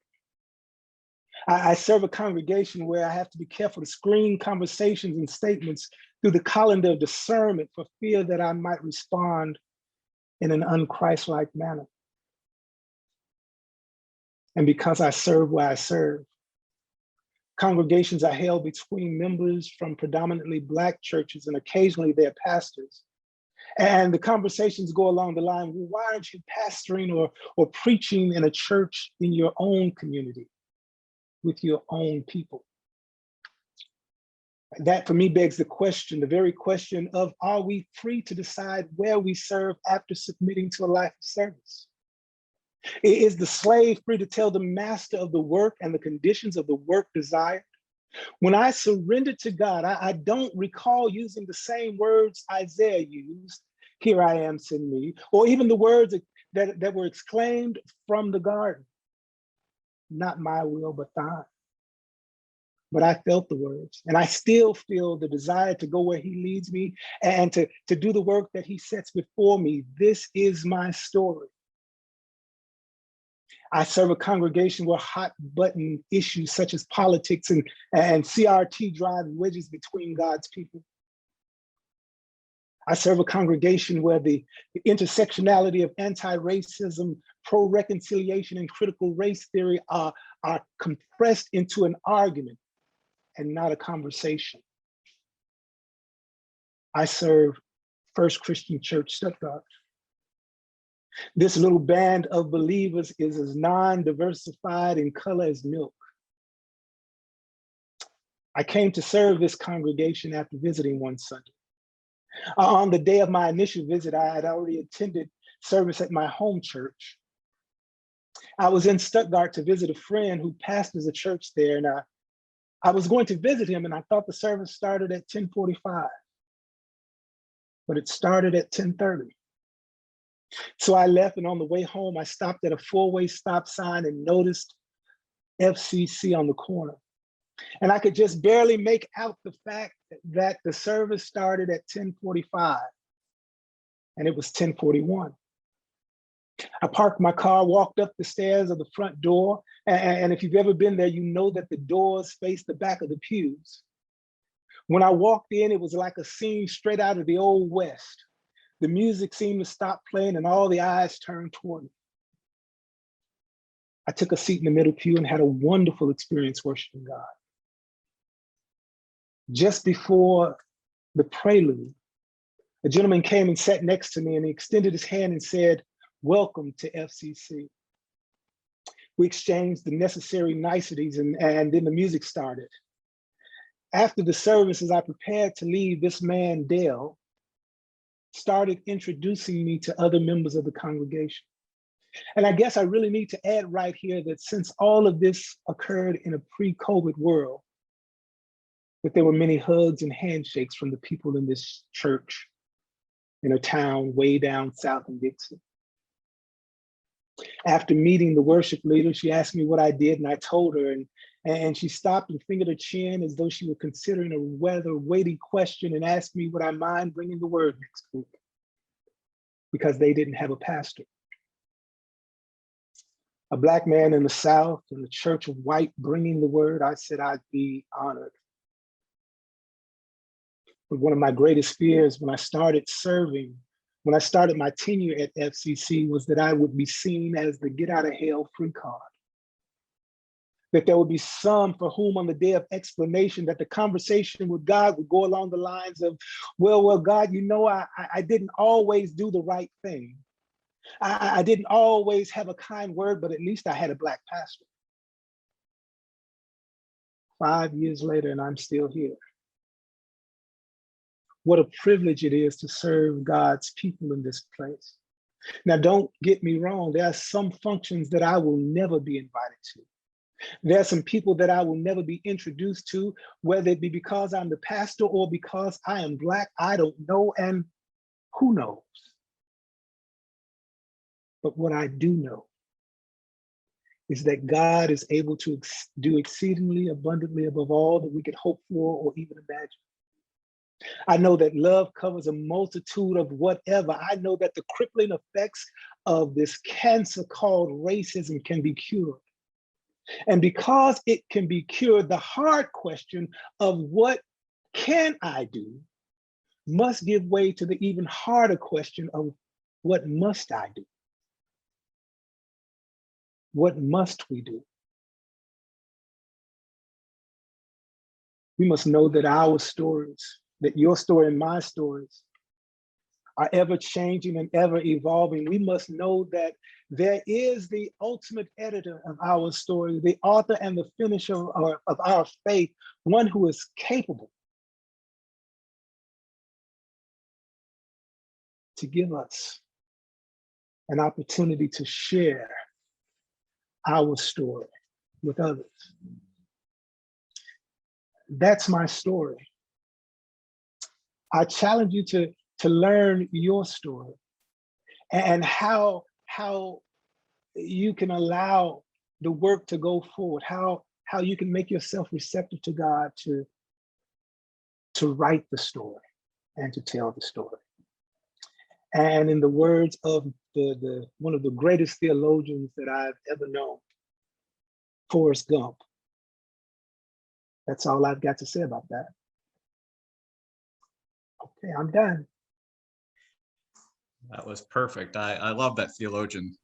I serve a congregation where I have to be careful to screen conversations and statements through the colander of discernment for fear that I might respond in an unchristlike manner. And because I serve where I serve, congregations are held between members from predominantly Black churches and occasionally their pastors. And the conversations go along the line, well, why aren't you pastoring or preaching in a church in your own community with your own people? That for me begs the question, the very question of, are we free to decide where we serve after submitting to a life of service? Is the slave free to tell the master of the work and the conditions of the work desired? When I surrendered to God, I don't recall using the same words Isaiah used, "Here I am, send me," or even the words that were exclaimed from the garden, "Not my will, but thine." But I felt the words, and I still feel the desire to go where he leads me and to do the work that he sets before me. This is my story. I serve a congregation where hot button issues such as politics and CRT drive wedges between God's people. I serve a congregation where the intersectionality of anti-racism, pro-reconciliation, and critical race theory are compressed into an argument and not a conversation. I serve First Christian Church Stuttgart. This little band of believers is as non-diversified in color as milk. I came to serve this congregation after visiting one Sunday. On the day of my initial visit, I had already attended service at my home church. I was in Stuttgart to visit a friend who pastors a church there, and I was going to visit him, and I thought the service started at 10:45, but it started at 10:30. So I left, and on the way home, I stopped at a four-way stop sign and noticed FCC on the corner. And I could just barely make out the fact that the service started at 10:45, and it was 10:41. I parked my car, walked up the stairs of the front door, and if you've ever been there, you know that the doors face the back of the pews. When I walked in, it was like a scene straight out of the Old West. The music seemed to stop playing and all the eyes turned toward me. I took a seat in the middle pew and had a wonderful experience worshiping God. Just before the prelude, a gentleman came and sat next to me, and he extended his hand and said, "Welcome to FCC." We exchanged the necessary niceties, and then the music started. After the service, as I prepared to leave, this man, Dale, started introducing me to other members of the congregation. And I guess I really need to add right here that since all of this occurred in a pre-COVID world, that there were many hugs and handshakes from the people in this church in a town way down south in Dixie. After meeting the worship leader, she asked me what I did, and I told her, and she stopped and fingered her chin as though she were considering a rather weighty question and asked me would I mind bringing the word next week, because they didn't have a pastor. A Black man in the South in the church of white bringing the word, I said I'd be honored. But one of my greatest fears when I started serving, when I started my tenure at FCC, was that I would be seen as the get out of hell free card. That there would be some for whom on the day of explanation that the conversation with God would go along the lines of, well, God, you know, I didn't always do the right thing. I didn't always have a kind word, but at least I had a Black pastor. 5 years later, and I'm still here. What a privilege it is to serve God's people in this place. Now, don't get me wrong. There are some functions that I will never be invited to. There are some people that I will never be introduced to, whether it be because I'm the pastor or because I am Black. I don't know, and who knows? But what I do know is that God is able to do exceedingly abundantly above all that we could hope for or even imagine. I know that love covers a multitude of whatever. I know that the crippling effects of this cancer called racism can be cured. And because it can be cured, the hard question of what can I do must give way to the even harder question of what must I do? What must we do? We must know that our stories, that your story and my stories are ever changing and ever evolving. We must know that there is the ultimate editor of our story, the author and the finisher of our faith, one who is capable to give us an opportunity to share our story with others. That's my story. I challenge you to learn your story and how you can allow the work to go forward, how you can make yourself receptive to God to write the story and to tell the story. And in the words of the one of the greatest theologians that I've ever known, Forrest Gump, that's all I've got to say about that. Okay, I'm done. That was perfect. I love that theologian.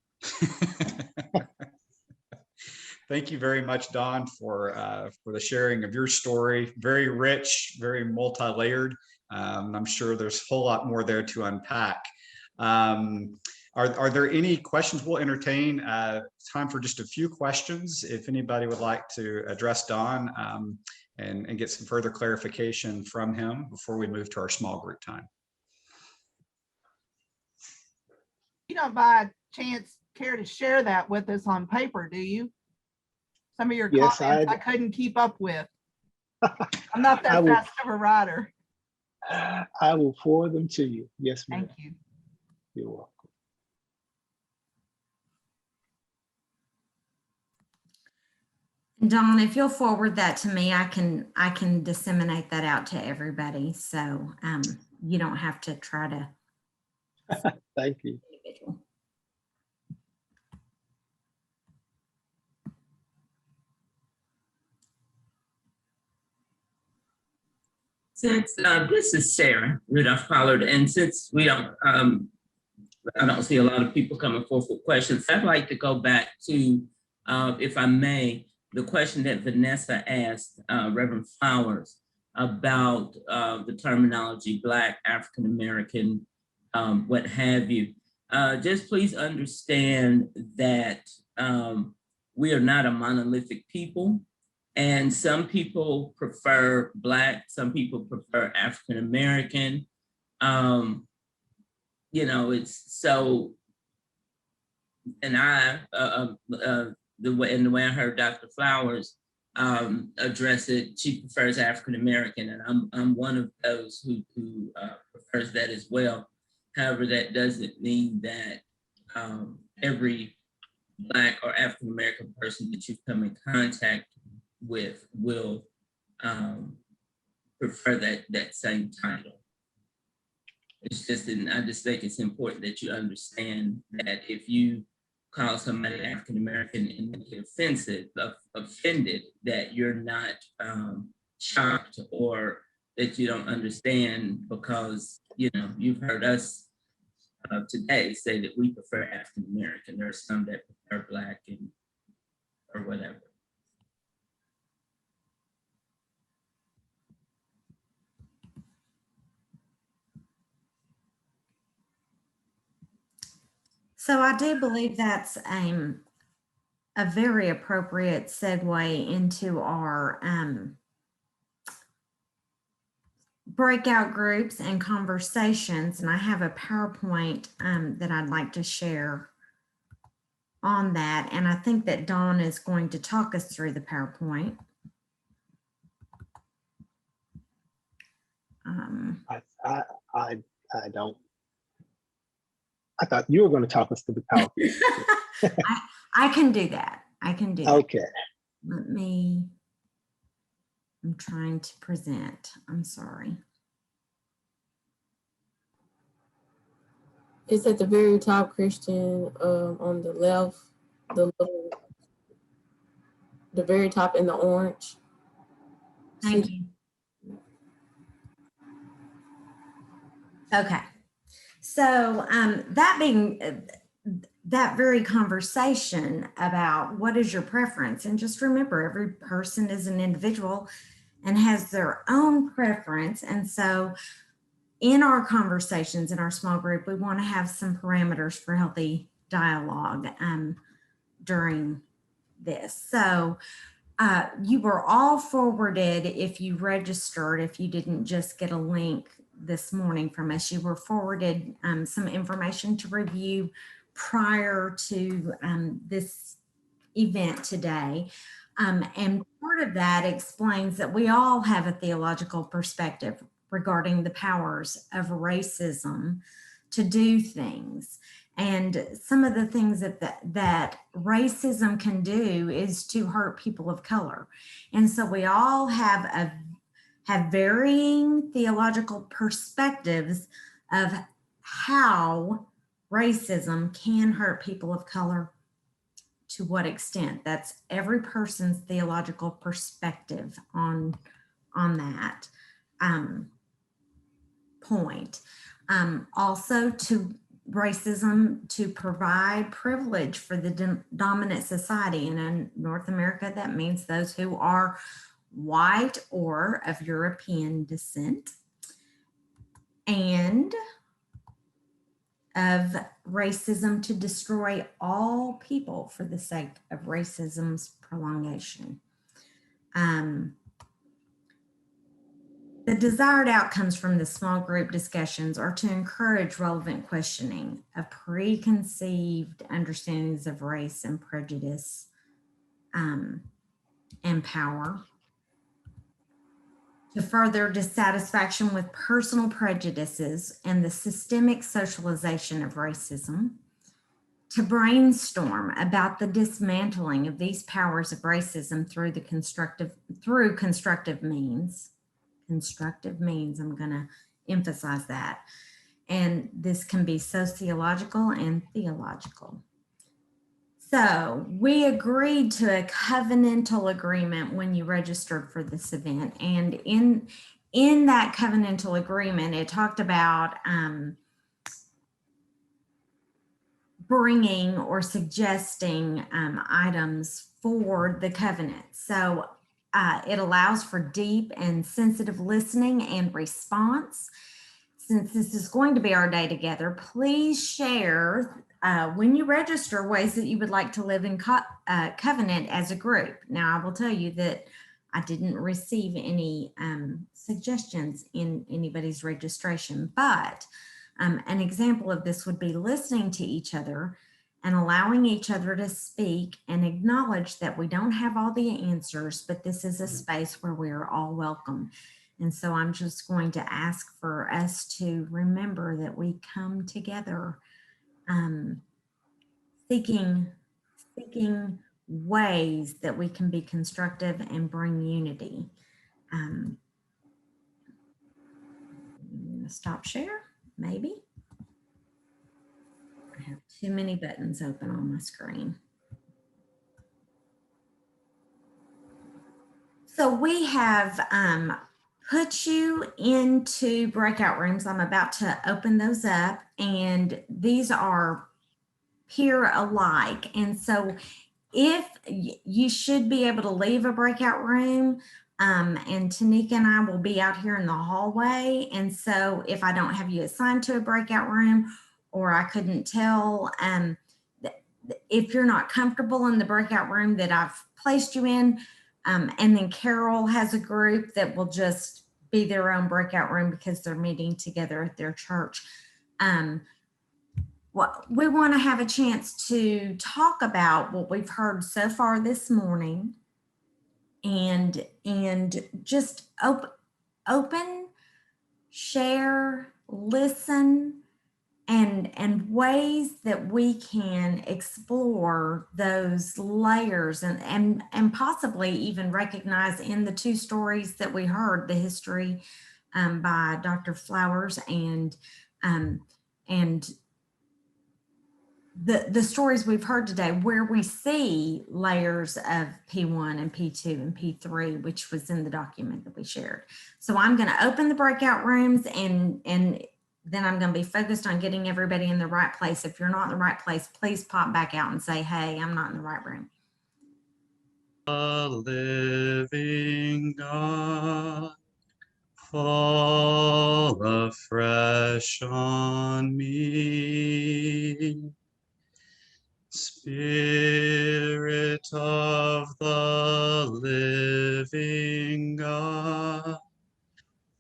Thank you very much, Don, for the sharing of your story. Very rich, very multi-layered. I'm sure there's a whole lot more there to unpack. Are there any questions? We'll entertain time for just a few questions. If anybody would like to address Don and get some further clarification from him before we move to our small group time. You don't by chance care to share that with us on paper, do you? Some of your Yes, comments I couldn't keep up with. I'm not that fast of a writer. I will forward them to you. Yes, ma'am. Thank you. You're welcome. Dawn, if you'll forward that to me, I can disseminate that out to everybody. So you don't have to try to. Thank you. Individual. Since this is Sarah Rudolph Pollard, and since we don't, I don't see a lot of people coming forth with questions, I'd like to go back to, if I may, the question that Vanessa asked Reverend Flowers about the terminology Black, African American, what have you. Just please understand that we are not a monolithic people. And some people prefer Black, some people prefer African American. You know, it's so, and I, the way I heard Dr. Flowers address it, she prefers African American, and I'm one of those who prefers that as well. However, that doesn't mean that every Black or African American person that you come in contact with will prefer that same title. It's just, and I just think it's important that you understand that if you call somebody African American and make it offended, that you're not shocked or that you don't understand, because you know you've heard us today say that we prefer African American. There are some that prefer Black and or whatever. So I do believe that's a very appropriate segue into our breakout groups and conversations. And I have a PowerPoint that I'd like to share on that. And I think that Dawn is going to talk us through the PowerPoint. I don't. I thought you were going to talk us through the PowerPoint. I can do that. I can do that. Okay. I'm trying to present. I'm sorry. It's at the very top, Christian, on the left, the very top in the orange. Thank you. Okay. So that being that very conversation about what is your preference, and just remember, every person is an individual and has their own preference. And so in our conversations in our small group, we want to have some parameters for healthy dialogue during this. So you were all forwarded, if you registered, if you didn't just get a link this morning from us, you were forwarded some information to review prior to this event today. And part of that explains that we all have a theological perspective regarding the powers of racism to do things. And some of the things that racism can do is to hurt people of color. And so we all have varying theological perspectives of how racism can hurt people of color. To what extent? That's every person's theological perspective on that point. Also, to racism to provide privilege for the dominant society. And in North America, that means those who are white or of European descent, and of racism to destroy all people for the sake of racism's prolongation. The desired outcomes from the small group discussions are to encourage relevant questioning of preconceived understandings of race and prejudice and power, to further dissatisfaction with personal prejudices and the systemic socialization of racism, to brainstorm about the dismantling of these powers of racism through constructive means. Constructive means, I'm going to emphasize that. And this can be sociological and theological. So we agreed to a covenantal agreement when you registered for this event. And in that covenantal agreement, it talked about bringing or suggesting items for the covenant. So it allows for deep and sensitive listening and response. Since this is going to be our day together, please share when you register ways that you would like to live in covenant as a group. Now, I will tell you that I didn't receive any suggestions in anybody's registration, but an example of this would be listening to each other and allowing each other to speak and acknowledge that we don't have all the answers, but this is a space where we are all welcome. And so I'm just going to ask for us to remember that we come together seeking ways that we can be constructive and bring unity. I'm gonna stop share, maybe. I have too many buttons open on my screen. So we have put you into breakout rooms. I'm about to open those up, and these are peer alike. And so if you should be able to leave a breakout room, and Tanika and I will be out here in the hallway. And so if I don't have you assigned to a breakout room, or I couldn't tell, if you're not comfortable in the breakout room that I've placed you in, and then Carol has a group that will just be their own breakout room because they're meeting together at their church. we want to have a chance to talk about what we've heard so far this morning, and just open, share, listen, and ways that we can explore those layers and possibly even recognize in the two stories that we heard, the history by Dr. Flowers and the stories we've heard today, where we see layers of P1 and P2 and P3, which was in the document that we shared. So I'm going to open the breakout rooms, and then I'm going to be focused on getting everybody in the right place. If you're not in the right place, please pop back out and say, hey, I'm not in the right room. The living God, fall afresh on me. Spirit of the living God,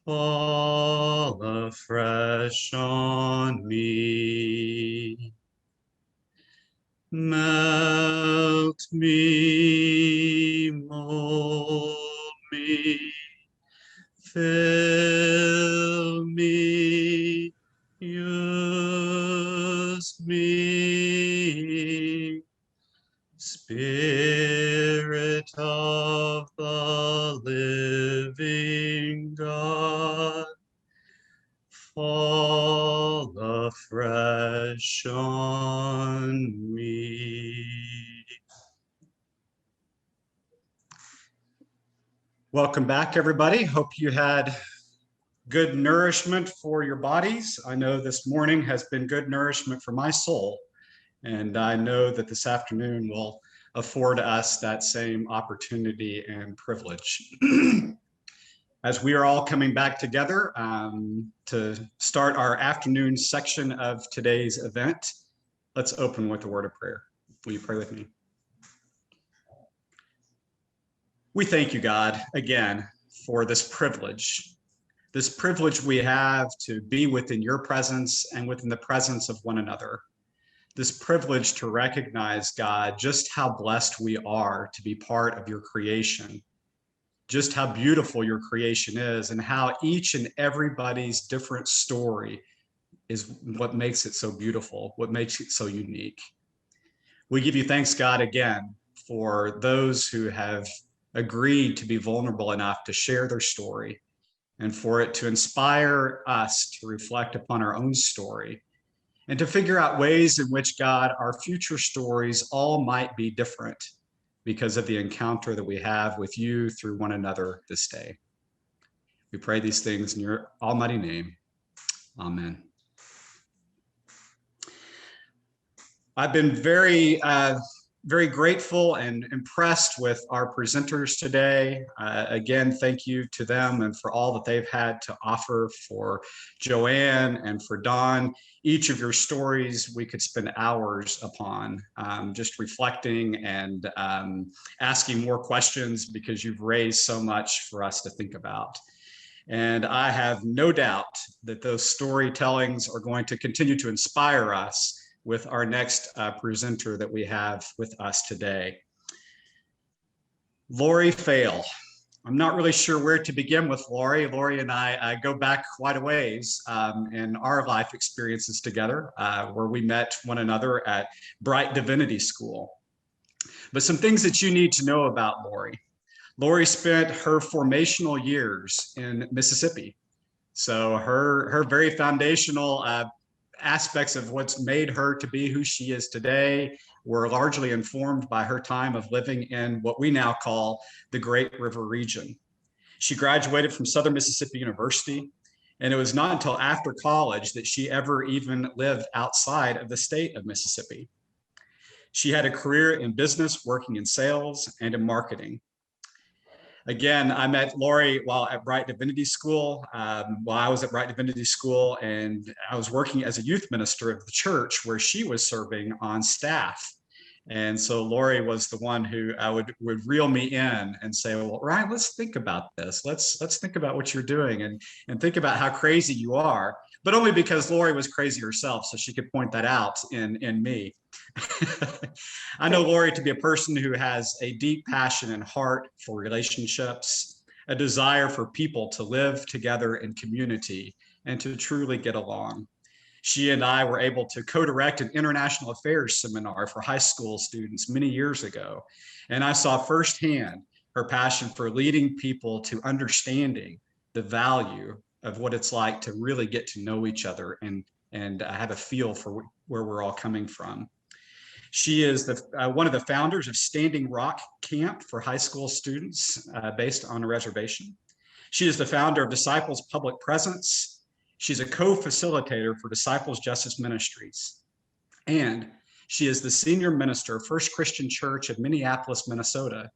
fall afresh on me. Melt me, mold me, fill me, use me. Spirit of the living God, fall afresh on me. Welcome back, everybody. Hope you had good nourishment for your bodies. I know this morning has been good nourishment for my soul, and I know that this afternoon will afford us that same opportunity and privilege. As we are all coming back together to start our afternoon section of today's event, let's open with a word of prayer. Will you pray with me? We thank you, God, again, for this privilege we have to be within your presence and within the presence of one another. This privilege to recognize, God, just how blessed we are to be part of your creation, just how beautiful your creation is, and how each and everybody's different story is what makes it so beautiful, what makes it so unique. We give you thanks, God, again, for those who have agreed to be vulnerable enough to share their story, and for it to inspire us to reflect upon our own story and to figure out ways in which, God, our future stories all might be different because of the encounter that we have with you through one another this day. We pray these things in your almighty name. Amen. I've been very grateful and impressed with our presenters today. Again, thank you to them and for all that they've had to offer. For Joanne and for Dawn, each of your stories we could spend hours upon, just reflecting and asking more questions, because you've raised so much for us to think about. And I have no doubt that those storytellings are going to continue to inspire us with our next presenter that we have with us today. Lori Fail. I'm not really sure where to begin with Lori. Lori and I go back quite a ways in our life experiences together, where we met one another at Bright Divinity School. But some things that you need to know about Lori. Lori spent her formational years in Mississippi. So her very foundational aspects of what's made her to be who she is today were largely informed by her time of living in what we now call the Great River region. She graduated from Southern Mississippi University, and it was not until after college that she ever even lived outside of the state of Mississippi. She had a career in business, working in sales and in marketing. Again, I met Lori while at Bright Divinity School, while I was at Bright Divinity School, and I was working as a youth minister of the church where she was serving on staff. And so Lori was the one who would reel me in and say, well, Ryan, let's think about this. Let's think about what you're doing and think about how crazy you are. but only because Lori was crazy herself, so she could point that out in me. I know Lori to be a person who has a deep passion and heart for relationships, a desire for people to live together in community and to truly get along. She and I were able to co-direct an international affairs seminar for high school students many years ago. And I saw firsthand her passion for leading people to understanding the value of what it's like to really get to know each other and have a feel for where we're all coming from. She is one of the founders of Standing Rock Camp for high school students based on a reservation. She is the founder of Disciples Public Presence. She's a co-facilitator for Disciples Justice Ministries. And she is the senior minister of First Christian Church of Minneapolis, Minnesota,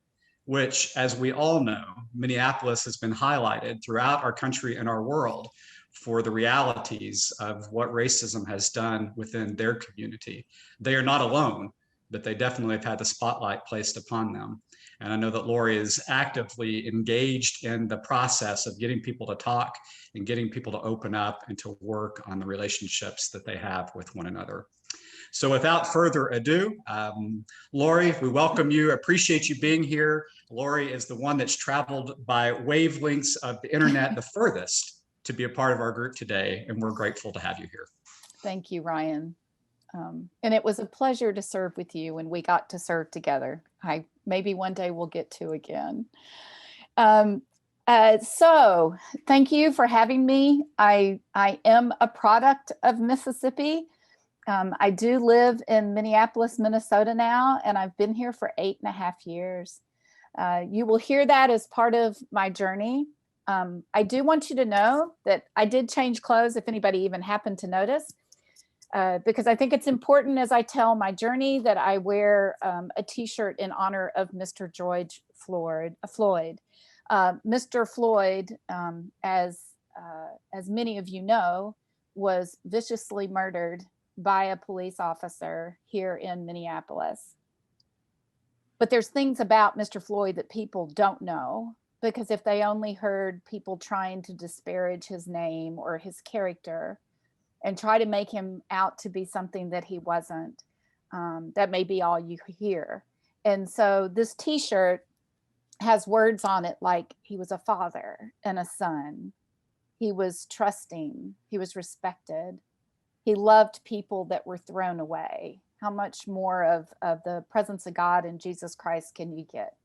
which, as we all know, Minneapolis has been highlighted throughout our country and our world for the realities of what racism has done within their community. They are not alone, but they definitely have had the spotlight placed upon them. And I know that Lori is actively engaged in the process of getting people to talk and getting people to open up and to work on the relationships that they have with one another. So without further ado, Lori, we welcome you, appreciate you being here. Lori is the one that's traveled by wavelengths of the internet the furthest to be a part of our group today, and we're grateful to have you here. Thank you, Ryan. And it was a pleasure to serve with you when we got to serve together. Maybe one day we'll get to again. So thank you for having me. I am a product of Mississippi. I do live in Minneapolis, Minnesota now, and I've been here for 8.5 years. You will hear that as part of my journey. I do want you to know that I did change clothes, if anybody even happened to notice. Because I think it's important as I tell my journey that I wear a t-shirt in honor of Mr. George Floyd. Mr. Floyd, as many of you know, was viciously murdered by a police officer here in Minneapolis. But there's things about Mr. Floyd that people don't know, because if they only heard people trying to disparage his name or his character, and try to make him out to be something that he wasn't, that may be all you hear. And so this t-shirt has words on it like he was a father and a son. He was trusting, he was respected. He loved people that were thrown away. How much more of the presence of God in Jesus Christ can you get?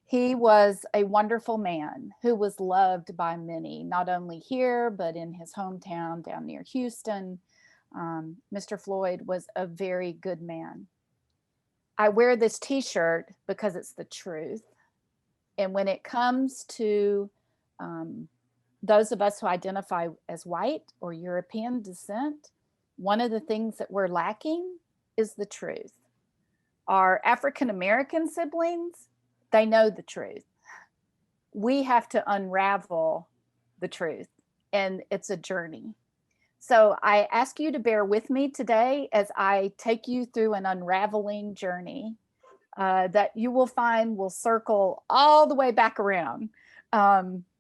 He was a wonderful man who was loved by many, not only here, but in his hometown down near Houston. Mr. Floyd was a very good man. I wear this t-shirt because it's the truth. And when it comes to those of us who identify as white or European descent, one of the things that we're lacking is the truth. Our African-American siblings, they know the truth. We have to unravel the truth, and it's a journey. So I ask you to bear with me today as I take you through an unraveling journey that you will find will circle all the way back around.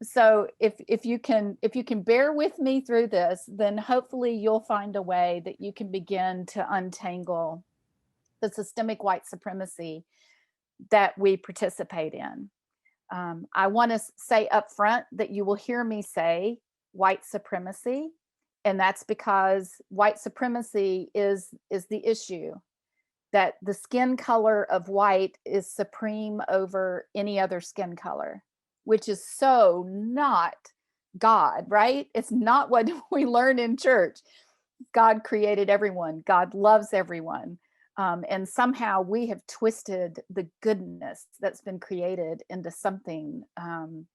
So if you can bear with me through this, then hopefully you'll find a way that you can begin to untangle the systemic white supremacy that we participate in. I want to say up front that you will hear me say white supremacy, and that's because white supremacy is the issue, that the skin color of white is supreme over any other skin color, which is so not God, right? It's not what we learn in church. God created everyone. God loves everyone. And somehow we have twisted the goodness that's been created into something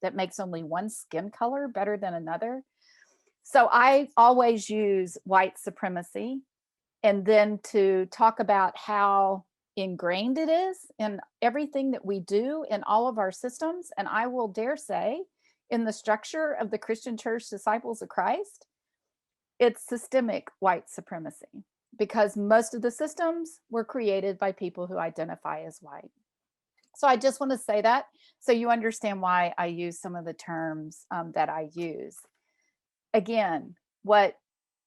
that makes only one skin color better than another. So I always use white supremacy, and then to talk about how ingrained it is in everything that we do in all of our systems. And I will dare say, in the structure of the Christian Church Disciples of Christ, it's systemic white supremacy, because most of the systems were created by people who identify as white. So I just want to say that so you understand why I use some of the terms that I use. Again, what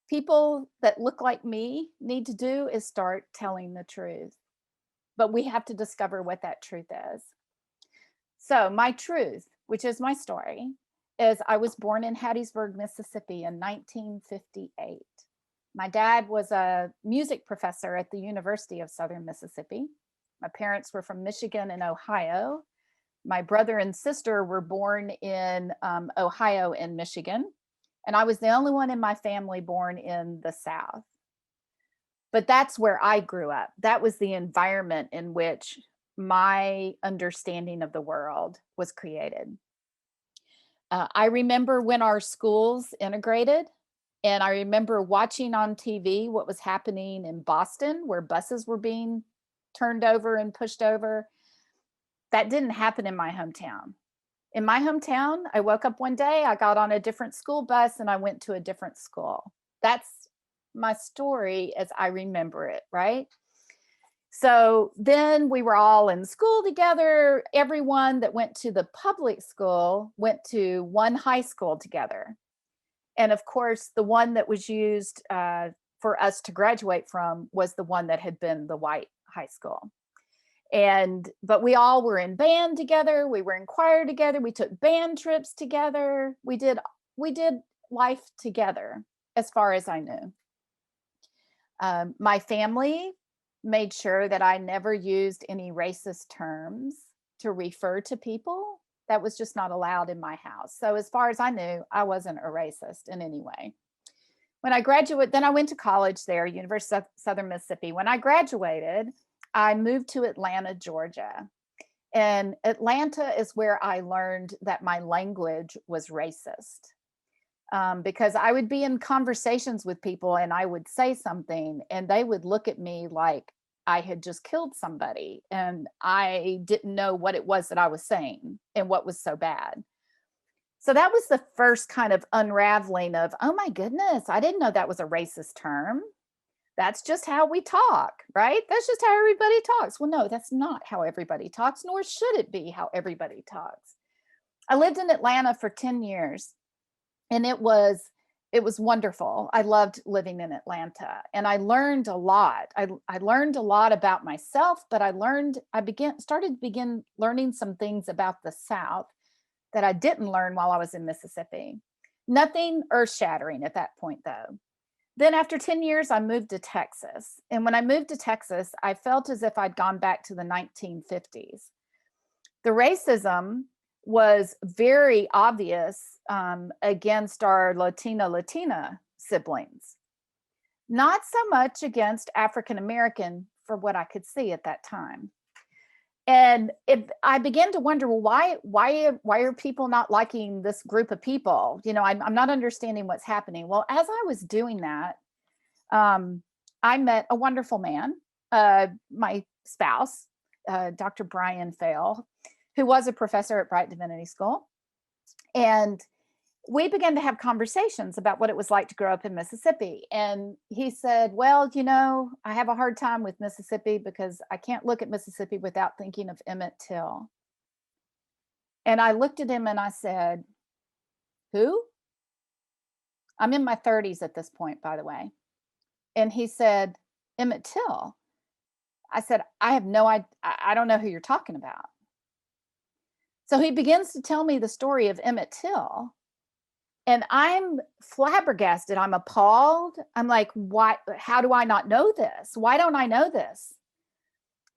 people that look like me need to do is start telling the truth. But we have to discover what that truth is. So my truth, which is my story, is I was born in Hattiesburg, Mississippi in 1958. My dad was a music professor at the University of Southern Mississippi. My parents were from Michigan and Ohio. My brother and sister were born in Ohio and Michigan. And I was the only one in my family born in the South. But that's where I grew up. That was the environment in which my understanding of the world was created. I remember when our schools integrated, and I remember watching on TV what was happening in Boston, where buses were being turned over and pushed over. That didn't happen in my hometown. In my hometown, I woke up one day, I got on a different school bus and I went to a different school. That's my story as I remember it, right? So then we were all in school together. Everyone that went to the public school went to one high school together. And of course, the one that was used for us to graduate from was the one that had been the white high school. But we all were in band together. We were in choir together. We took band trips together. We did life together as far as I knew. My family made sure that I never used any racist terms to refer to people. That was just not allowed in my house. So as far as I knew, I wasn't a racist in any way. When I graduated, then I went to college there, University of Southern Mississippi. When I graduated, I moved to Atlanta, Georgia. And Atlanta is where I learned that my language was racist. Because I would be in conversations with people and I would say something and they would look at me like I had just killed somebody and I didn't know what it was that I was saying and what was so bad. So that was the first kind of unraveling of, oh my goodness, I didn't know that was a racist term. That's just how we talk, right? That's just how everybody talks. Well, no, that's not how everybody talks, nor should it be how everybody talks. I lived in Atlanta for 10 years. And it was wonderful. I loved living in Atlanta and I learned a lot. I learned a lot about myself, but I started learning some things about the South that I didn't learn while I was in Mississippi. Nothing earth shattering at that point though. Then after 10 years, I moved to Texas. And when I moved to Texas, I felt as if I'd gone back to the 1950s. The racism was very obvious against our Latina siblings. Not so much against African-American for what I could see at that time. And I began to wonder, well, why are people not liking this group of people? You know, I'm not understanding what's happening. Well, as I was doing that, I met a wonderful man, my spouse, Dr. Brian Fail, who was a professor at Bright Divinity School. And we began to have conversations about what it was like to grow up in Mississippi. And he said, well, you know, I have a hard time with Mississippi because I can't look at Mississippi without thinking of Emmett Till. And I looked at him and I said, who? I'm in my 30s at this point, by the way. And he said, Emmett Till. I said, I have no idea. I don't know who you're talking about. So he begins to tell me the story of Emmett Till. And I'm flabbergasted. I'm appalled. I'm like, why? How do I not know this? Why don't I know this?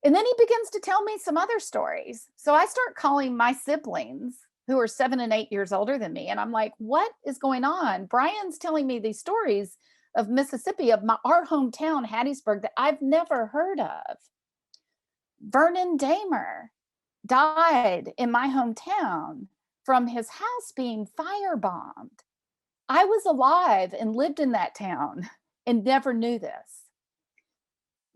And then he begins to tell me some other stories. So I start calling my siblings who are 7 and 8 years older than me. And I'm like, what is going on? Brian's telling me these stories of Mississippi, of our hometown, Hattiesburg, that I've never heard of. Vernon Damer died in my hometown from his house being firebombed. I was alive and lived in that town and never knew this.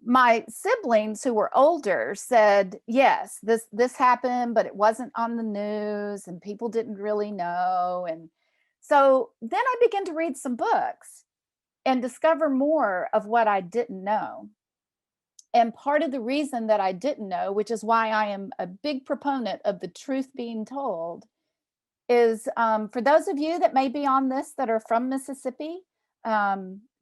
My siblings who were older said, yes, this happened, but it wasn't on the news and people didn't really know. And so then I began to read some books and discover more of what I didn't know. And part of the reason that I didn't know, which is why I am a big proponent of the truth being told, is for those of you that may be on this that are from Mississippi,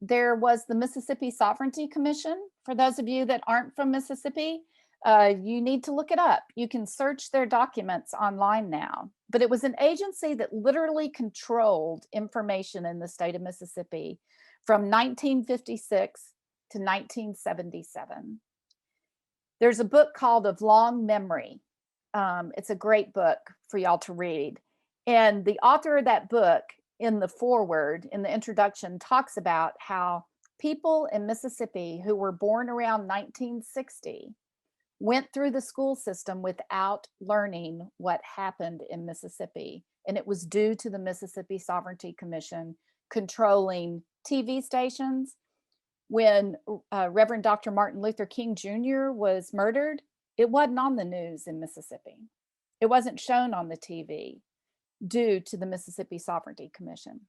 there was the Mississippi Sovereignty Commission. For those of you that aren't from Mississippi, you need to look it up. You can search their documents online now. But it was an agency that literally controlled information in the state of Mississippi from 1956 to 1977. There's a book called Of Long Memory. It's a great book for y'all to read. And the author of that book, in the foreword, in the introduction, talks about how people in Mississippi who were born around 1960 went through the school system without learning what happened in Mississippi. And it was due to the Mississippi Sovereignty Commission controlling TV stations. When Reverend Dr. Martin Luther King Jr. was murdered, it wasn't on the news in Mississippi. It wasn't shown on the TV due to the Mississippi Sovereignty Commission.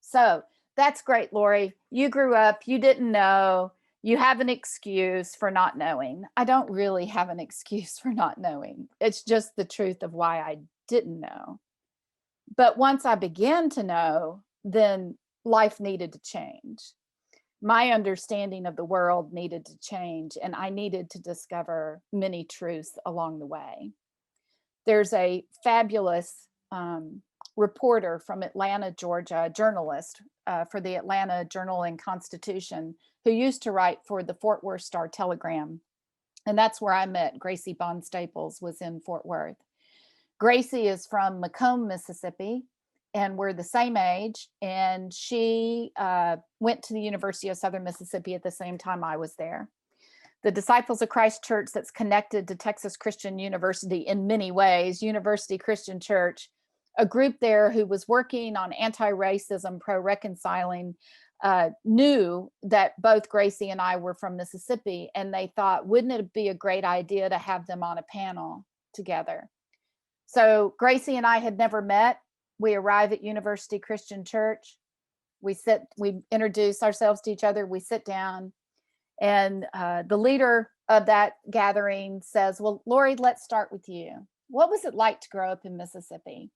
So that's great, Lori. You grew up, you didn't know, you have an excuse for not knowing. I don't really have an excuse for not knowing. It's just the truth of why I didn't know. But once I began to know, then life needed to change. My understanding of the world needed to change, and I needed to discover many truths along the way. There's a fabulous reporter from Atlanta, Georgia, a journalist for the Atlanta Journal and Constitution, who used to write for the Fort Worth Star Telegram. And that's where I met Gracie Bond Staples, was in Fort Worth. Gracie is from Macomb, Mississippi, and we're the same age. And she went to the University of Southern Mississippi at the same time I was there. The Disciples of Christ Church, that's connected to Texas Christian University in many ways, University Christian Church, a group there who was working on anti-racism, pro-reconciling, knew that both Gracie and I were from Mississippi, and they thought, wouldn't it be a great idea to have them on a panel together? So Gracie and I had never met. We arrive at University Christian Church. We introduce ourselves to each other. We sit down. And the leader of that gathering says, well, Lori, let's start with you. What was it like to grow up in Mississippi?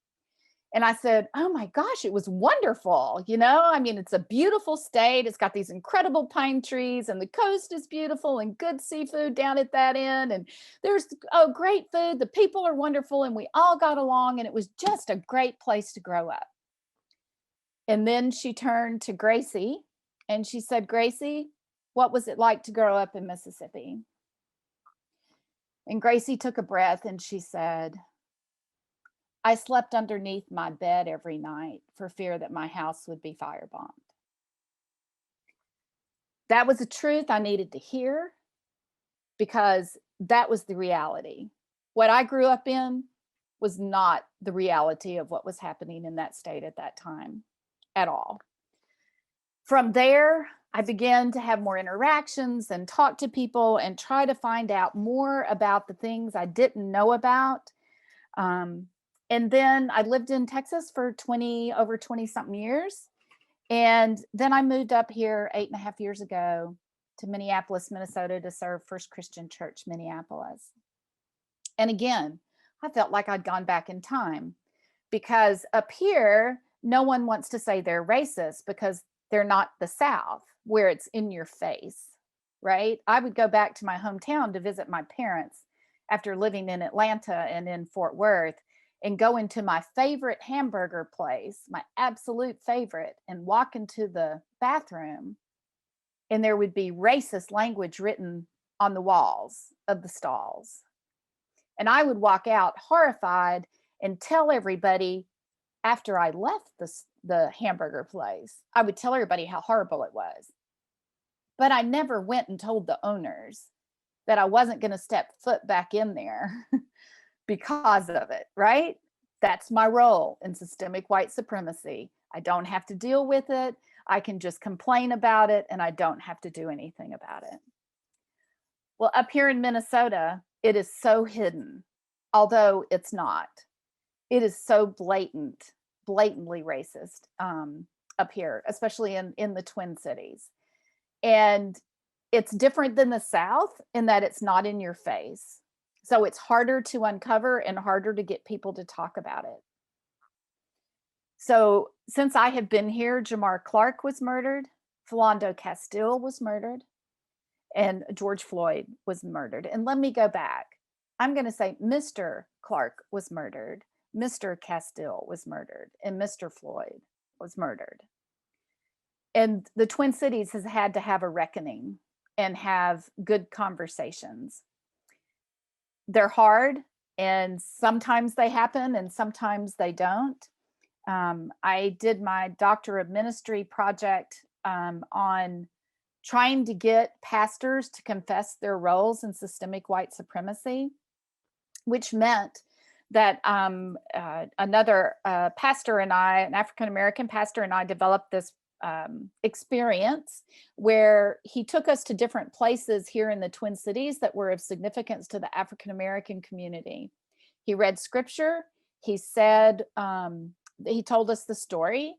And I said, oh my gosh, it was wonderful. You know, I mean, it's a beautiful state. It's got these incredible pine trees, and the coast is beautiful, and good seafood down at that end. And there's great food. The people are wonderful, and we all got along, and it was just a great place to grow up. And then she turned to Gracie and she said, Gracie, what was it like to grow up in Mississippi? And Gracie took a breath and she said, I slept underneath my bed every night for fear that my house would be firebombed. That was a truth I needed to hear, because that was the reality. What I grew up in was not the reality of what was happening in that state at that time at all. From there, I began to have more interactions and talk to people and try to find out more about the things I didn't know about. And then I lived in Texas for over 20 something years. And then I moved up here 8.5 years ago to Minneapolis, Minnesota, to serve First Christian Church, Minneapolis. And again, I felt like I'd gone back in time, because up here, no one wants to say they're racist because they're not the South, where it's in your face, right? I would go back to my hometown to visit my parents after living in Atlanta and in Fort Worth, and go into my favorite hamburger place, my absolute favorite, and walk into the bathroom, and there would be racist language written on the walls of the stalls. And I would walk out horrified and tell everybody, after I left the hamburger place, I would tell everybody how horrible it was. But I never went and told the owners that I wasn't going to step foot back in there because of it, right? That's my role in systemic white supremacy. I don't have to deal with it. I can just complain about it, and I don't have to do anything about it. Well, up here in Minnesota, it is so hidden, although it's not. It is so blatantly racist up here, especially in the Twin Cities. And it's different than the South in that it's not in your face. So it's harder to uncover and harder to get people to talk about it. So since I have been here, Jamar Clark was murdered Philando Castile was murdered, and George Floyd was murdered. And let me go back. I'm going to say Mr. Clark was murdered, Mr. Castile was murdered, and Mr. Floyd was murdered. And the Twin Cities has had to have a reckoning and have good conversations. They're hard, and sometimes they happen and sometimes they don't. I did my Doctor of Ministry project on trying to get pastors to confess their roles in systemic white supremacy, which meant that another pastor and I, an African-American pastor, and I developed this experience where he took us to different places here in the Twin Cities that were of significance to the African-American community. He read scripture, he said, he told us the story,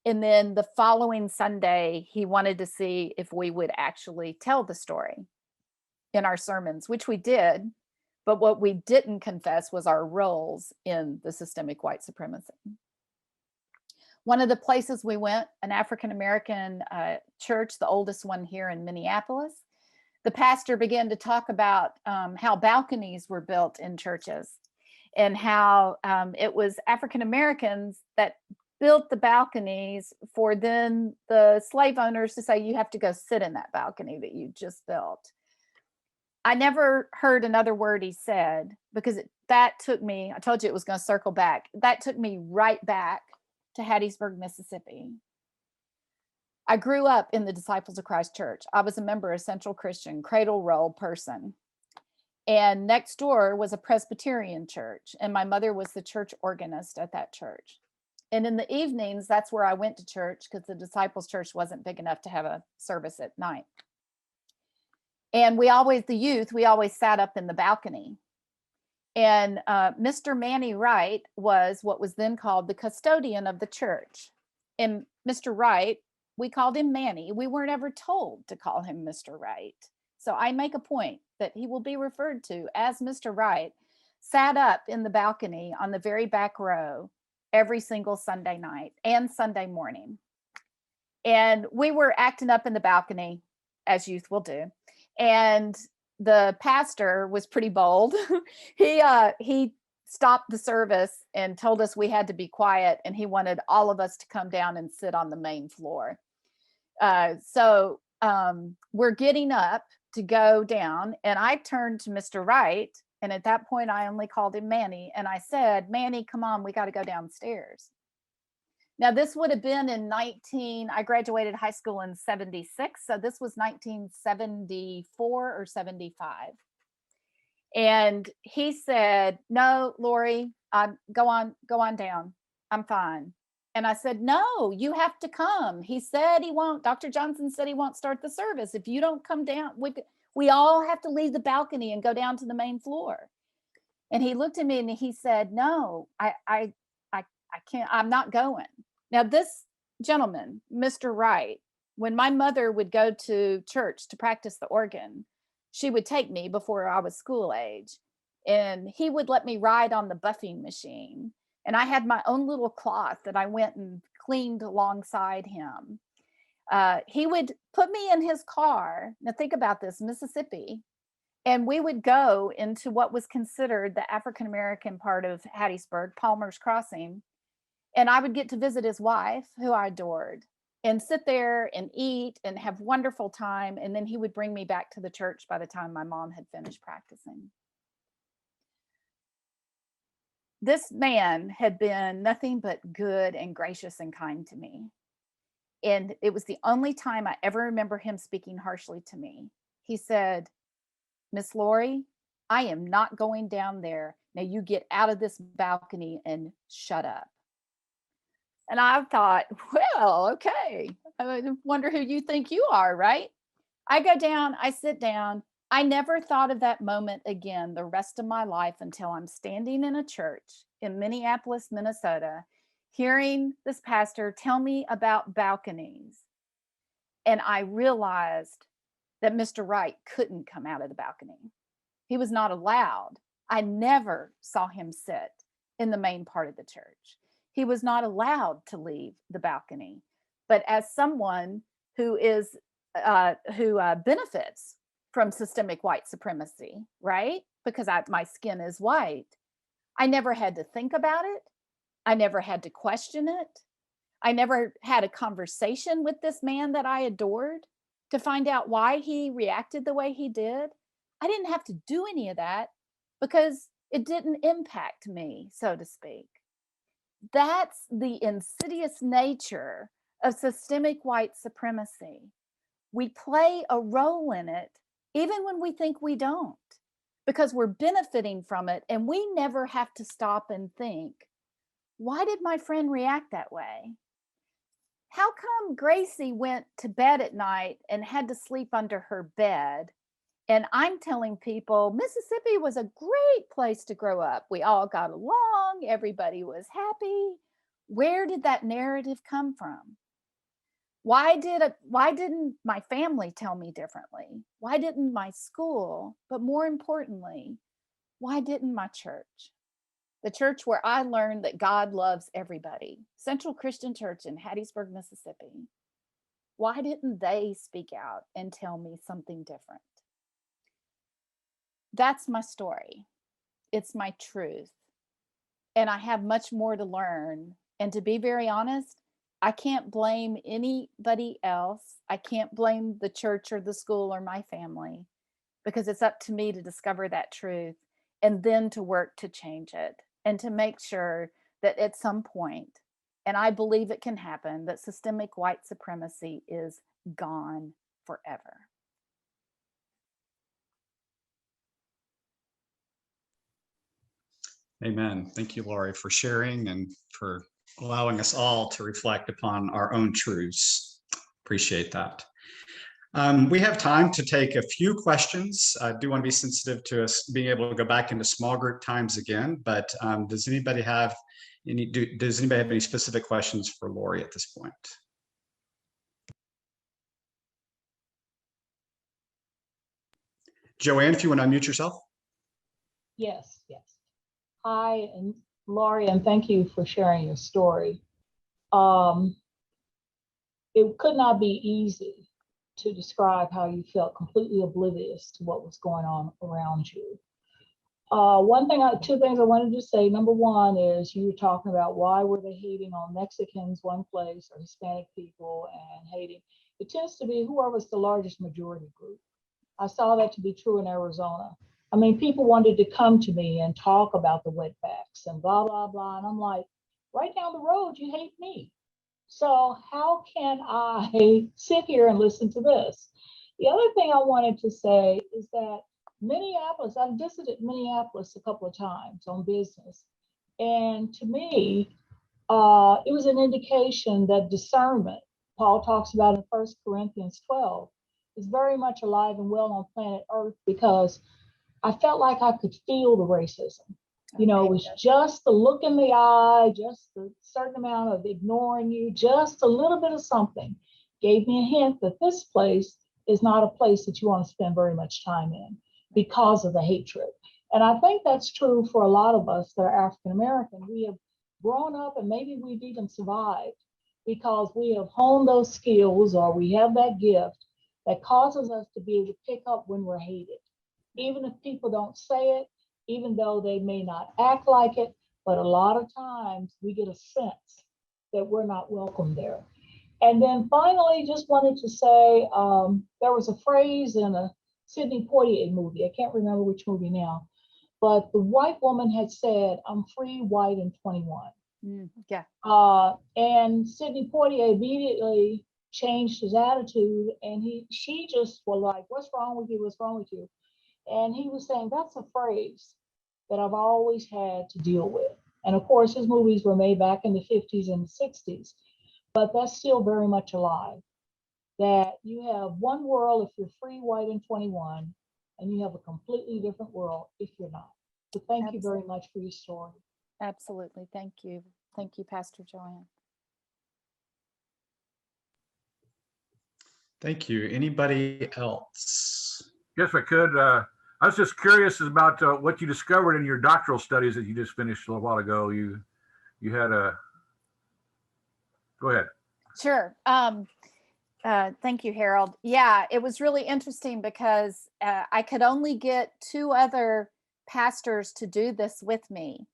and then the following Sunday, he wanted to see if we would actually tell the story in our sermons, which we did. But what we didn't confess was our roles in the systemic white supremacy. One of the places we went, an African-American church, the oldest one here in Minneapolis, the pastor began to talk about how balconies were built in churches and how it was African-Americans that built the balconies for then the slave owners to say, you have to go sit in that balcony that you just built. I never heard another word he said, because that took me, I told you it was going to circle back. That took me right back to Hattiesburg, Mississippi. I grew up in the Disciples of Christ Church. I was a member of Central Christian, cradle roll person. And next door was a Presbyterian church. And my mother was the church organist at that church. And in the evenings, that's where I went to church, because the Disciples Church wasn't big enough to have a service at night. And we always sat up in the balcony. And Mr. Manny Wright was what was then called the custodian of the church. And Mr. Wright, we called him Manny. We weren't ever told to call him Mr. Wright. So I make a point that he will be referred to as Mr. Wright, sat up in the balcony on the very back row every single Sunday night and Sunday morning. And we were acting up in the balcony, as youth will do. And the pastor was pretty bold. He stopped the service and told us we had to be quiet, and he wanted all of us to come down and sit on the main floor. So we're getting up to go down, and I turned to Mr. Wright, and at that point I only called him Manny, and I said, Manny, come on, we got to go downstairs. Now, this would have been in I graduated high school in 76. So this was 1974 or 75. And he said, no, Lori, go on down. I'm fine. And I said, no, you have to come. He said he won't. Dr. Johnson said he won't start the service. If you don't come down, we all have to leave the balcony and go down to the main floor. And he looked at me and he said, no, I can't, I'm not going. Now, this gentleman, Mr. Wright, when my mother would go to church to practice the organ, she would take me before I was school age, and he would let me ride on the buffing machine. And I had my own little cloth that I went and cleaned alongside him. He would put me in his car. Now think about this, Mississippi. And we would go into what was considered the African-American part of Hattiesburg, Palmer's Crossing. And I would get to visit his wife, who I adored, and sit there and eat and have wonderful time. And then he would bring me back to the church by the time my mom had finished practicing. This man had been nothing but good and gracious and kind to me. And it was the only time I ever remember him speaking harshly to me. He said, Miss Lori, I am not going down there. Now you get out of this balcony and shut up. And I thought, well, okay. I wonder who you think you are, right? I go down, I sit down. I never thought of that moment again the rest of my life until I'm standing in a church in Minneapolis, Minnesota, hearing this pastor tell me about balconies. And I realized that Mr. Wright couldn't come out of the balcony. He was not allowed. I never saw him sit in the main part of the church. He was not allowed to leave the balcony. But as someone who benefits from systemic white supremacy, right? Because my skin is white. I never had to think about it. I never had to question it. I never had a conversation with this man that I adored to find out why he reacted the way he did. I didn't have to do any of that because it didn't impact me, so to speak. That's the insidious nature of systemic white supremacy. We play a role in it even when we think we don't, because we're benefiting from it, and we never have to stop and think, why did my friend react that way? How come Gracie went to bed at night and had to sleep under her bed? And I'm telling people Mississippi was a great place to grow up. We all got along, everybody was happy. Where did that narrative come from? Why didn't my family tell me differently? Why didn't my school? But more importantly, why didn't my church? The church where I learned that God loves everybody, Central Christian Church in Hattiesburg, Mississippi. Why didn't they speak out and tell me something different? That's my story. It's my truth. And I have much more to learn. And to be very honest, I can't blame anybody else. I can't blame the church or the school or my family, because it's up to me to discover that truth and then to work to change it and to make sure that at some point, and I believe it can happen, that systemic white supremacy is gone forever. Amen. Thank you, Laurie, for sharing and for allowing us all to reflect upon our own truths. Appreciate that. We have time to take a few questions. I do want to be sensitive to us being able to go back into small group times again, but does anybody have any specific questions for Laurie at this point? Joanne, if you want to unmute yourself. Yes, yes. Hi, and Laurie, and thank you for sharing your story. It could not be easy to describe how you felt completely oblivious to what was going on around you. Two things I wanted to say. Number one is you were talking about why were they hating on Mexicans one place or Hispanic people and hating. It tends to be whoever's the largest majority group. I saw that to be true in Arizona. I mean, people wanted to come to me and talk about the wetbacks and blah, blah, blah. And I'm like, right down the road, you hate me. So how can I sit here and listen to this? The other thing I wanted to say is that Minneapolis, I've visited Minneapolis a couple of times on business. And to me, it was an indication that discernment, Paul talks about in 1 Corinthians 12, is very much alive and well on planet Earth, because I felt like I could feel the racism. You know, it was just the look in the eye, just a certain amount of ignoring you, just a little bit of something gave me a hint that this place is not a place that you want to spend very much time in because of the hatred. And I think that's true for a lot of us that are African American. We have grown up, and maybe we've even survived because we have honed those skills, or we have that gift that causes us to be able to pick up when we're hated. Even if people don't say it, even though they may not act like it, but a lot of times we get a sense that we're not welcome there. And then finally, just wanted to say, there was a phrase in a Sidney Poitier movie, I can't remember which movie now, but the white woman had said, I'm free, white, and 21. Yeah. And Sidney Poitier immediately changed his attitude, and she just was like, what's wrong with you? What's wrong with you? And he was saying, that's a phrase that I've always had to deal with. And of course, his movies were made back in the 50s and the 60s, but that's still very much alive. That you have one world if you're free, white, and 21, and you have a completely different world if you're not. So thank you very much for your story. Absolutely. Thank you. Thank you, Pastor Joanne. Thank you. Anybody else? Yes, I could. I was just curious about what you discovered in your doctoral studies that you just finished a little while ago. You had a, go ahead. Sure. Thank you, Harold. Yeah, it was really interesting because I could only get 2 other pastors to do this with me.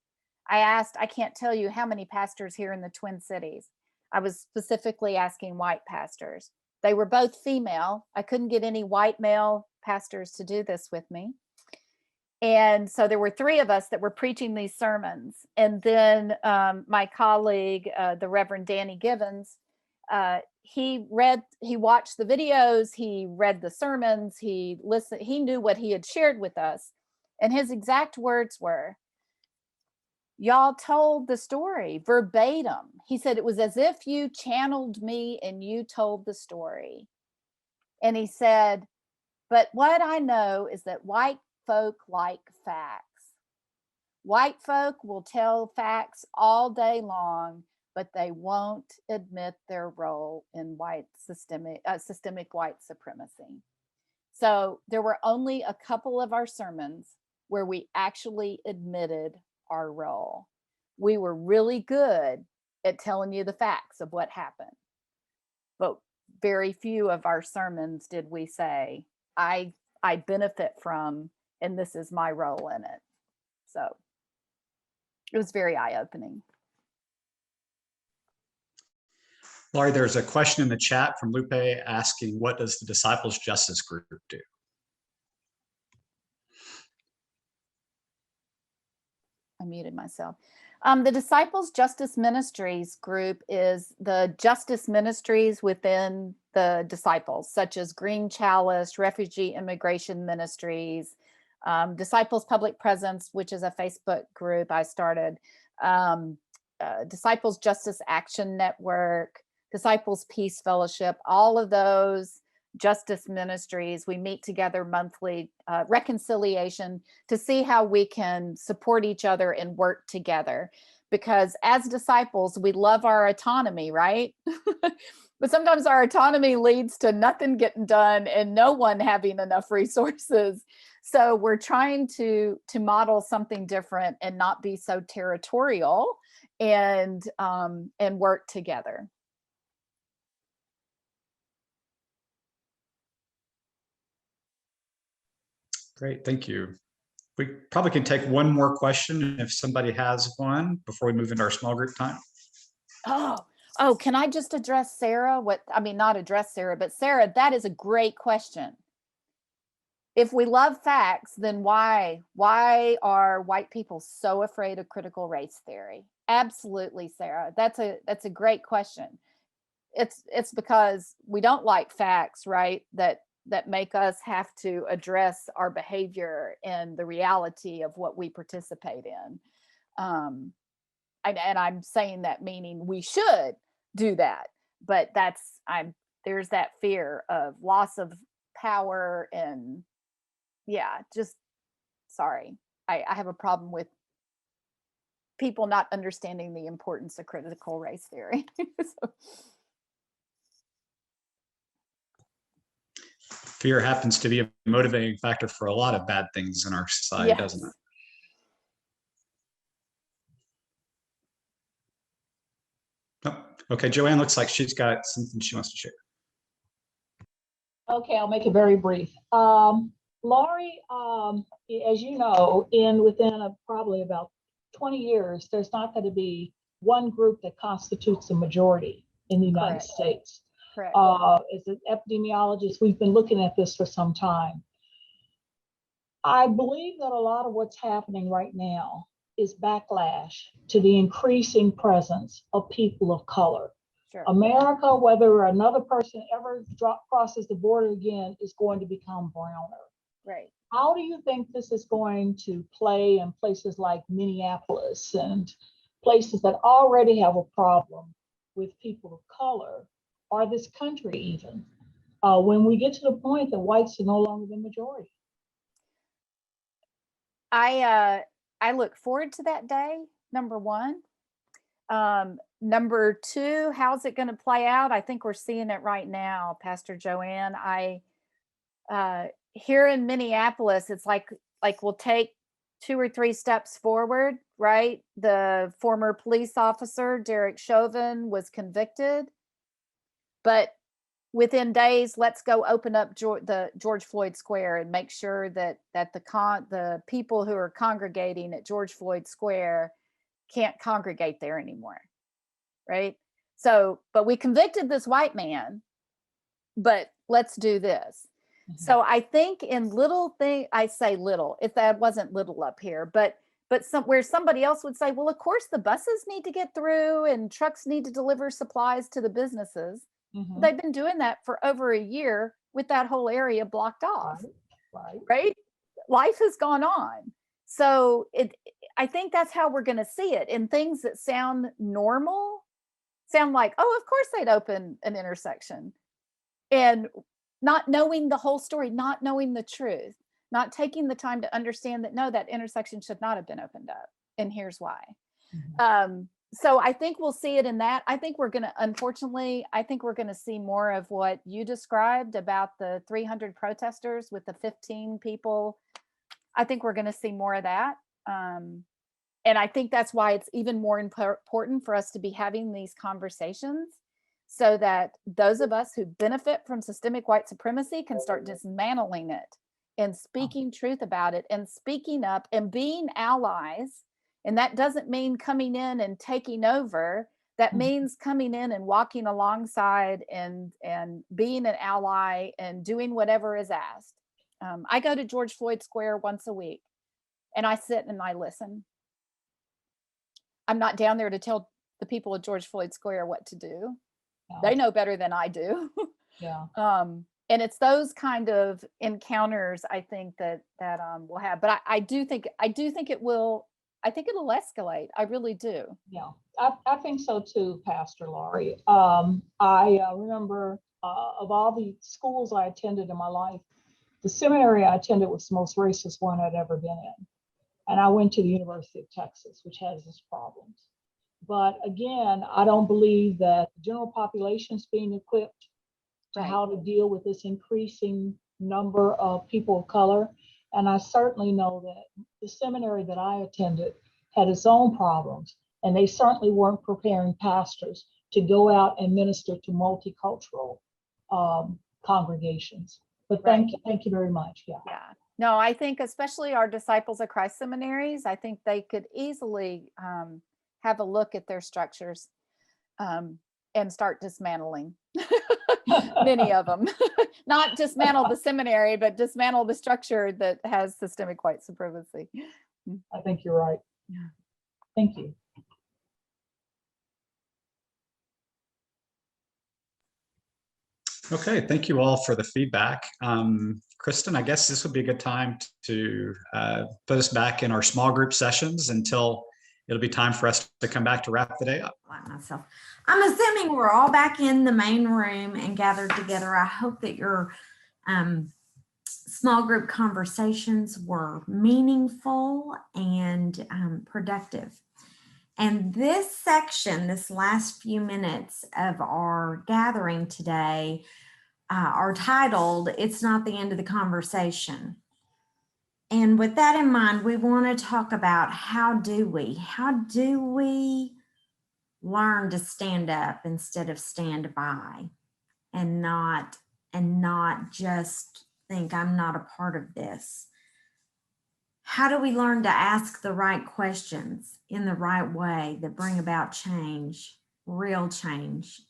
I asked, I can't tell you how many pastors here in the Twin Cities. I was specifically asking white pastors. They were both female. I couldn't get any white male pastors to do this with me. And so there were 3 of us that were preaching these sermons. And then my colleague, the Reverend Danny Givens, he watched the videos, he read the sermons, he listened, he knew what he had shared with us. And his exact words were, y'all told the story verbatim. He said, it was as if you channeled me and you told the story. And he said, but what I know is that white folk like facts. White folk will tell facts all day long, but they won't admit their role in systemic white supremacy. So there were only a couple of our sermons where we actually admitted our role. We were really good at telling you the facts of what happened, but very few of our sermons did we say, I benefit from, and this is my role in it. So it was very eye-opening. Laurie, there's a question in the chat from Lupe asking, what does the Disciples Justice Group do? I muted myself. The Disciples Justice Ministries group is the justice ministries within the disciples, such as Green Chalice, Refugee Immigration Ministries, Disciples Public Presence, which is a Facebook group I started, Disciples Justice Action Network, Disciples Peace Fellowship, all of those justice ministries. We meet together monthly, reconciliation, to see how we can support each other and work together. Because as disciples, we love our autonomy, right? But sometimes our autonomy leads to nothing getting done and no one having enough resources. So we're trying to model something different and not be so territorial, and work together. Great, thank you. We probably can take one more question if somebody has one before we move into our small group time. Oh, can I just address Sarah? Not address Sarah, but Sarah, that is a great question. If we love facts, then why are white people so afraid of critical race theory? Absolutely, Sarah. That's a great question. It's because we don't like facts, right? That make us have to address our behavior and the reality of what we participate in. And I'm saying that meaning we should do that, but there's that fear of loss of power, and sorry. I have a problem with people not understanding the importance of critical race theory. So. Fear happens to be a motivating factor for a lot of bad things in our society, Yes. doesn't it? Oh, okay, Joanne looks like she's got something she wants to share. Okay, I'll make it very brief. Laurie, as you know, within probably about 20 years, there's not going to be one group that constitutes a majority in the United States. Correct. As an epidemiologist, we've been looking at this for some time. I believe that a lot of what's happening right now is backlash to the increasing presence of people of color. Sure. America, whether another person ever crosses the border again, is going to become browner. Right. How do you think this is going to play in places like Minneapolis and places that already have a problem with people of color, or this country even, when we get to the point that whites are no longer the majority? I look forward to that day, number one. Number two, how's it going to play out? I think we're seeing it right now, Pastor Joanne. Here in Minneapolis, it's like we'll take 2 or 3 steps forward, right? The former police officer, Derek Chauvin, was convicted, but within days, let's go open up the George Floyd Square and make sure that the people who are congregating at George Floyd Square can't congregate there anymore, right? So, but we convicted this white man, but let's do this. So I think in little thing, I say little, if that wasn't little up here, but where somebody else would say, well, of course the buses need to get through and trucks need to deliver supplies to the businesses. They've been doing that for over a year with that whole area blocked off, right? Life has gone on. So I think that's how we're going to see it, in things that sound normal, sound like, oh, of course they'd open an intersection, and not knowing the whole story, not knowing the truth, not taking the time to understand that, no, that intersection should not have been opened up. And here's why. So I think we'll see it in that. I think we're going to, unfortunately, I think we're going to see more of what you described about the 300 protesters with the 15 people. I think we're going to see more of that. And I think that's why it's even more important for us to be having these conversations, so that those of us who benefit from systemic white supremacy can start dismantling it and speaking truth about it and speaking up and being allies. And that doesn't mean coming in and taking over. That means coming in and walking alongside and being an ally and doing whatever is asked. I go to George Floyd Square once a week, and I sit and I listen. I'm not down there to tell the people of George Floyd Square what to do. They know better than I do. And it's those kind of encounters, I think, that we'll have. But I do think it will. I think it'll escalate. I really do. Yeah, I think so too, Pastor Laurie. I remember of all the schools I attended in my life, the seminary I attended was the most racist one I'd ever been in. And I went to the University of Texas, which has its problems. But again, I don't believe that the general population is being equipped to how to deal with this increasing number of people of color. And I certainly know that the seminary that I attended had its own problems, and they certainly weren't preparing pastors to go out and minister to multicultural congregations. But thank you very much. Yeah. No, I think especially our Disciples of Christ seminaries, I think they could easily have a look at their structures and start dismantling many of them. Not dismantle the seminary, but dismantle the structure that has systemic white supremacy. I think you're right. Yeah. Thank you. Okay, thank you all for the feedback. Kristen, I guess this would be a good time to put us back in our small group sessions until it'll be time for us to come back to wrap the day up. Like myself, I'm assuming we're all back in the main room and gathered together. I hope that your small group conversations were meaningful and productive. And this section, this last few minutes of our gathering today are titled, "It's Not the End of the Conversation." And with that in mind, we want to talk about how do we learn to stand up instead of stand by, and not just think I'm not a part of this. How do we learn to ask the right questions in the right way that bring about change, real change?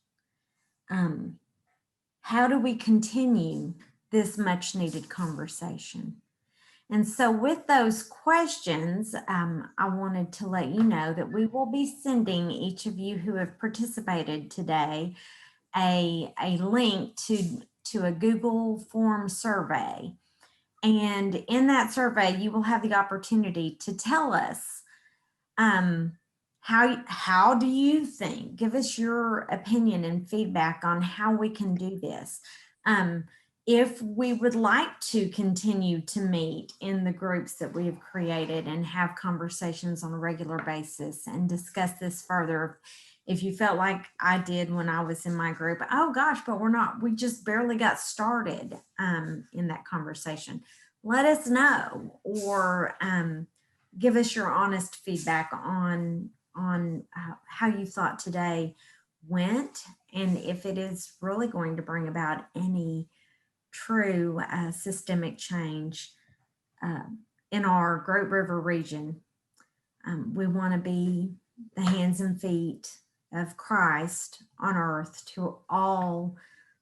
How do we continue this much needed conversation? And so with those questions, I wanted to let you know that we will be sending each of you who have participated today a link to a Google form survey. And in that survey, you will have the opportunity to tell us how do you think, give us your opinion and feedback on how we can do this. If we would like to continue to meet in the groups that we have created and have conversations on a regular basis and discuss this further. If you felt like I did when I was in my group, oh gosh, but we just barely got started in that conversation. Let us know, or give us your honest feedback on how you thought today went and if it is really going to bring about any true systemic change in our Great River region. We want to be the hands and feet of Christ on earth to all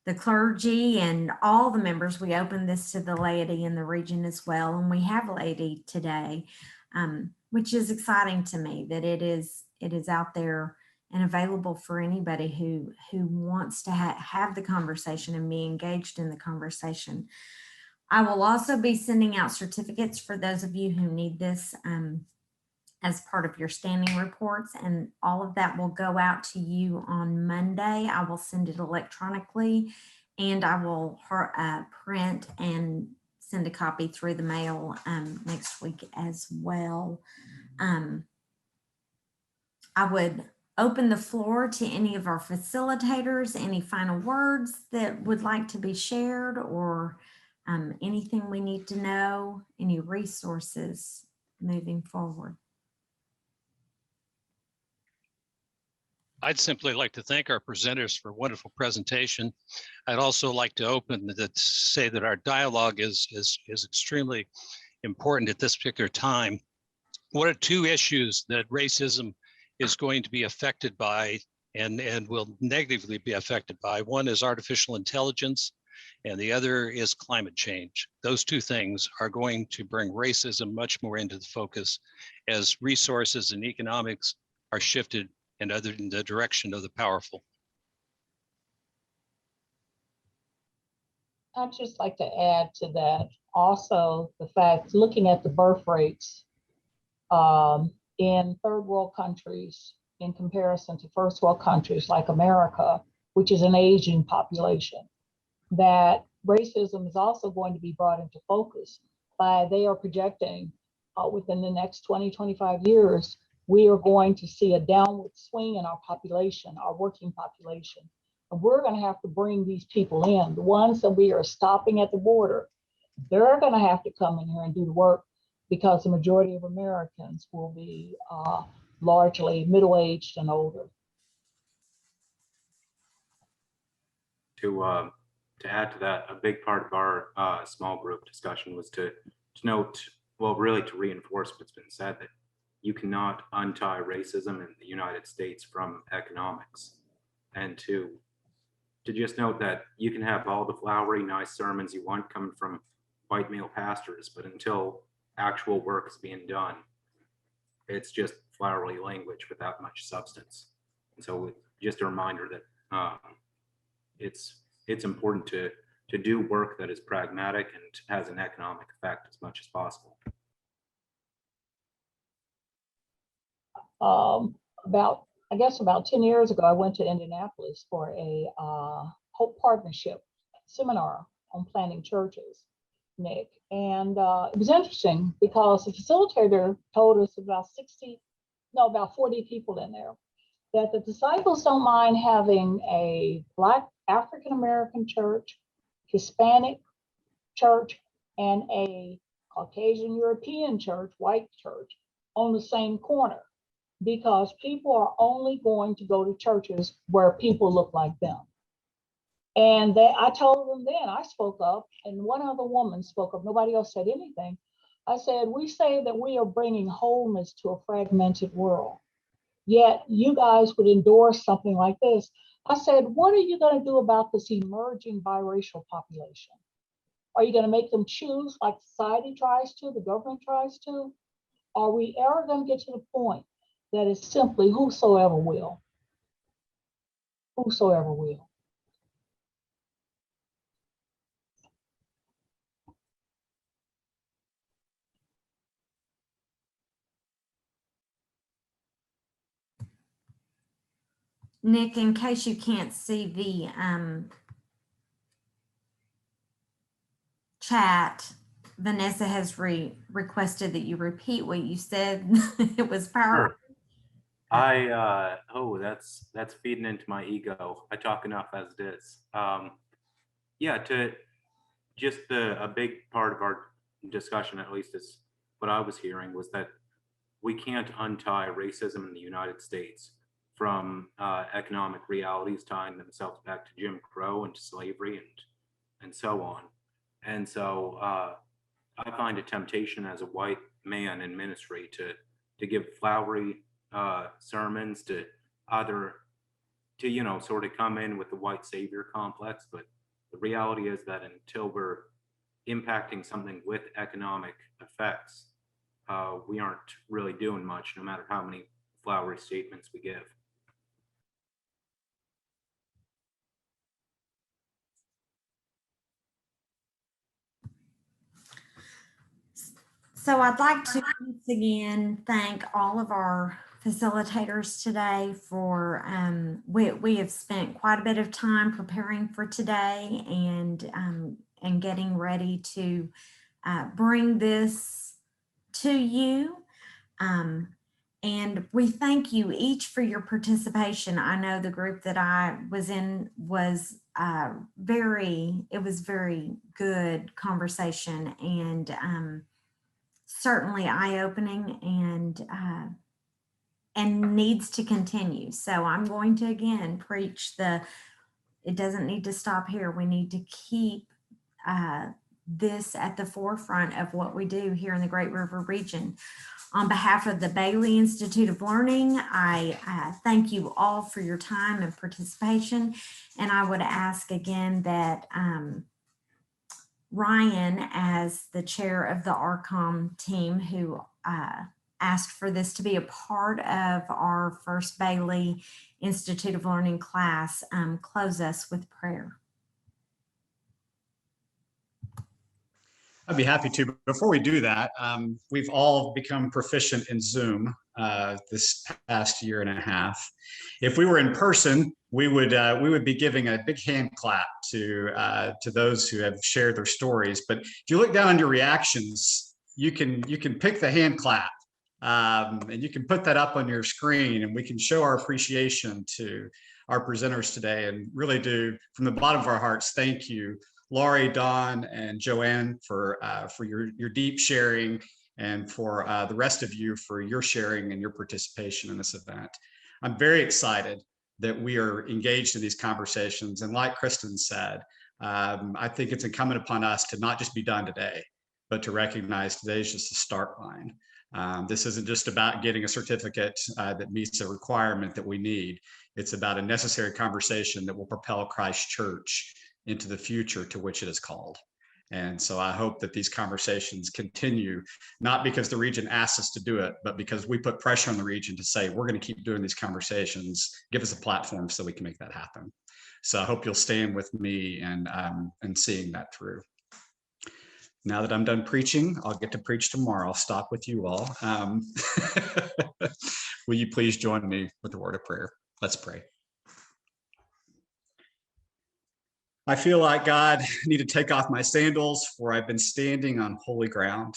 the clergy and all the members. We open this to the laity in the region as well, and we have laity today, which is exciting to me that it is out there and available for anybody who wants to have the conversation and be engaged in the conversation. I will also be sending out certificates for those of you who need this as part of your standing reports, and all of that will go out to you on Monday. I will send it electronically, and I will print and send a copy through the mail next week as well. I would open the floor to any of our facilitators, any final words that would like to be shared, or anything we need to know, any resources moving forward. I'd simply like to thank our presenters for a wonderful presentation. I'd also like to say that our dialogue is extremely important at this particular time. What are two issues that racism is going to be affected by and will negatively be affected by? One is artificial intelligence, and the other is climate change. Those two things are going to bring racism much more into the focus as resources and economics are shifted in the direction of the powerful. I'd just like to add to that also the fact, looking at the birth rates in third world countries in comparison to first world countries like America, which is an aging population, that racism is also going to be brought into focus by, they are projecting within the next 20, 25 years, we are going to see a downward swing in our population, our working population. And we're going to have to bring these people in. The ones that we are stopping at the border, they're going to have to come in here and do the work, because the majority of Americans will be largely middle-aged and older. To add to that, a big part of our small group discussion was to note, well, really to reinforce what's been said, that you cannot untie racism in the United States from economics. And to just note that you can have all the flowery, nice sermons you want coming from white male pastors, but until actual work is being done, it's just flowery language without much substance. And so just a reminder that it's important to do work that is pragmatic and has an economic effect as much as possible. About 10 years ago, I went to Indianapolis for a Hope Partnership seminar on planting churches, Nick. And it was interesting because the facilitator told us about 40 people in there, that the disciples don't mind having a Black African-American church, Hispanic church, and a Caucasian European church, white church, on the same corner, because people are only going to go to churches where people look like them. And I told them then, I spoke up, and one other woman spoke up, nobody else said anything. I said, we say that we are bringing wholeness to a fragmented world, yet you guys would endorse something like this. I said, what are you going to do about this emerging biracial population? Are you going to make them choose like society tries to, the government tries to? Are we ever going to get to the point that it's simply whosoever will? Whosoever will. Nick, in case you can't see the chat, Vanessa has requested that you repeat what you said. It was powerful. Sure. That's feeding into my ego. I talk enough as it is. Yeah, a big part of our discussion, at least is what I was hearing, was that we can't untie racism in the United States from economic realities tying themselves back to Jim Crow and to slavery and so on. And so I find a temptation as a white man in ministry to give flowery sermons, to either to sort of come in with the white savior complex, but the reality is that until we're impacting something with economic effects, we aren't really doing much, no matter how many flowery statements we give. So I'd like to once again thank all of our facilitators today for, we have spent quite a bit of time preparing for today and getting ready to bring this to you. And we thank you each for your participation. I know the group that I was in was very good conversation, and certainly eye-opening and needs to continue. So I'm going to again preach it doesn't need to stop here. We need to keep this at the forefront of what we do here in the Great River region. On behalf of the Bailey Institute of Learning, I thank you all for your time and participation. And I would ask again that Ryan, as the chair of the ARCOM team, who asked for this to be a part of our first Bailey Institute of Learning class, close us with prayer. I'd be happy to. Before we do that, we've all become proficient in Zoom this past year and a half. If we were in person, we would be giving a big hand clap to those who have shared their stories. But if you look down on your reactions, you can pick the hand clap, and you can put that up on your screen, and we can show our appreciation to our presenters today, and really do, from the bottom of our hearts, thank you, Laurie, Dawn, and Joanne, for your deep sharing, and for the rest of you for your sharing and your participation in this event. I'm very excited that we are engaged in these conversations. And like Kristen said, I think it's incumbent upon us to not just be done today, but to recognize today is just a start line. This isn't just about getting a certificate that meets a requirement that we need. It's about a necessary conversation that will propel Christ Church into the future to which it is called. And so I hope that these conversations continue, not because the region asks us to do it, but because we put pressure on the region to say, we're going to keep doing these conversations, give us a platform so we can make that happen. So I hope you'll stand with me and seeing that through. Now that I'm done preaching, I'll get to preach tomorrow. I'll stop with you all. Will you please join me with a word of prayer? Let's pray. I feel like, God, I need to take off my sandals, for I've been standing on holy ground.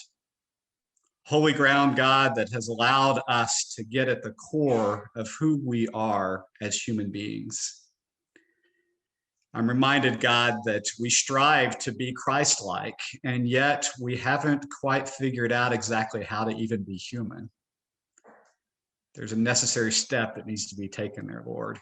Holy ground, God, that has allowed us to get at the core of who we are as human beings. I'm reminded, God, that we strive to be Christ-like, and yet we haven't quite figured out exactly how to even be human. There's a necessary step that needs to be taken there, Lord.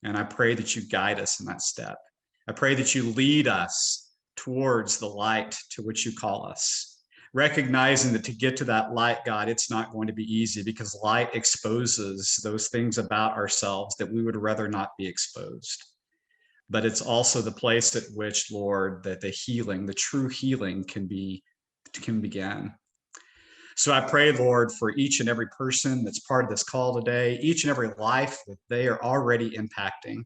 And I pray that you guide us in that step. I pray that you lead us towards the light to which you call us, recognizing that to get to that light, God, it's not going to be easy, because light exposes those things about ourselves that we would rather not be exposed. But it's also the place at which, Lord, that the healing, the true healing can begin. So I pray, Lord, for each and every person that's part of this call today, each and every life that they are already impacting,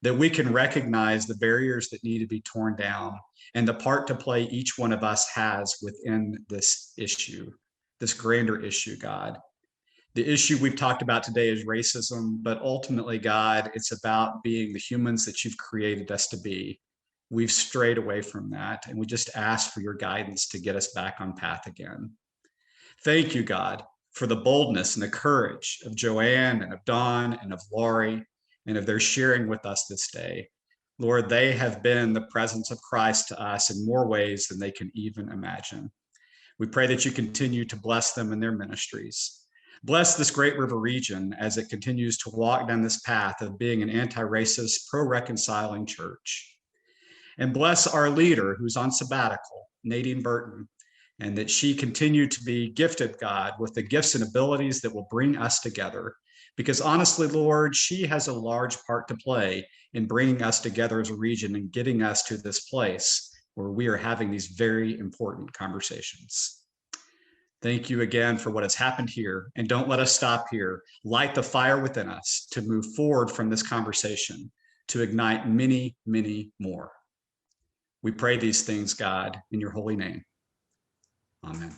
that we can recognize the barriers that need to be torn down and the part to play each one of us has within this issue, this grander issue, God. The issue we've talked about today is racism, but ultimately, God, it's about being the humans that you've created us to be. We've strayed away from that, and we just ask for your guidance to get us back on path again. Thank you, God, for the boldness and the courage of Joanne and of Dawn and of Laurie, and of their sharing with us this day. Lord, they have been the presence of Christ to us in more ways than they can even imagine. We pray that you continue to bless them in their ministries. Bless this Great River region as it continues to walk down this path of being an anti-racist, pro-reconciling church. And bless our leader who's on sabbatical, Nadine Burton, and that she continue to be gifted, God, with the gifts and abilities that will bring us together. Because honestly, Lord, she has a large part to play in bringing us together as a region and getting us to this place where we are having these very important conversations. Thank you again for what has happened here. And don't let us stop here. Light the fire within us to move forward from this conversation, to ignite many, many more. We pray these things, God, in your holy name. Amen.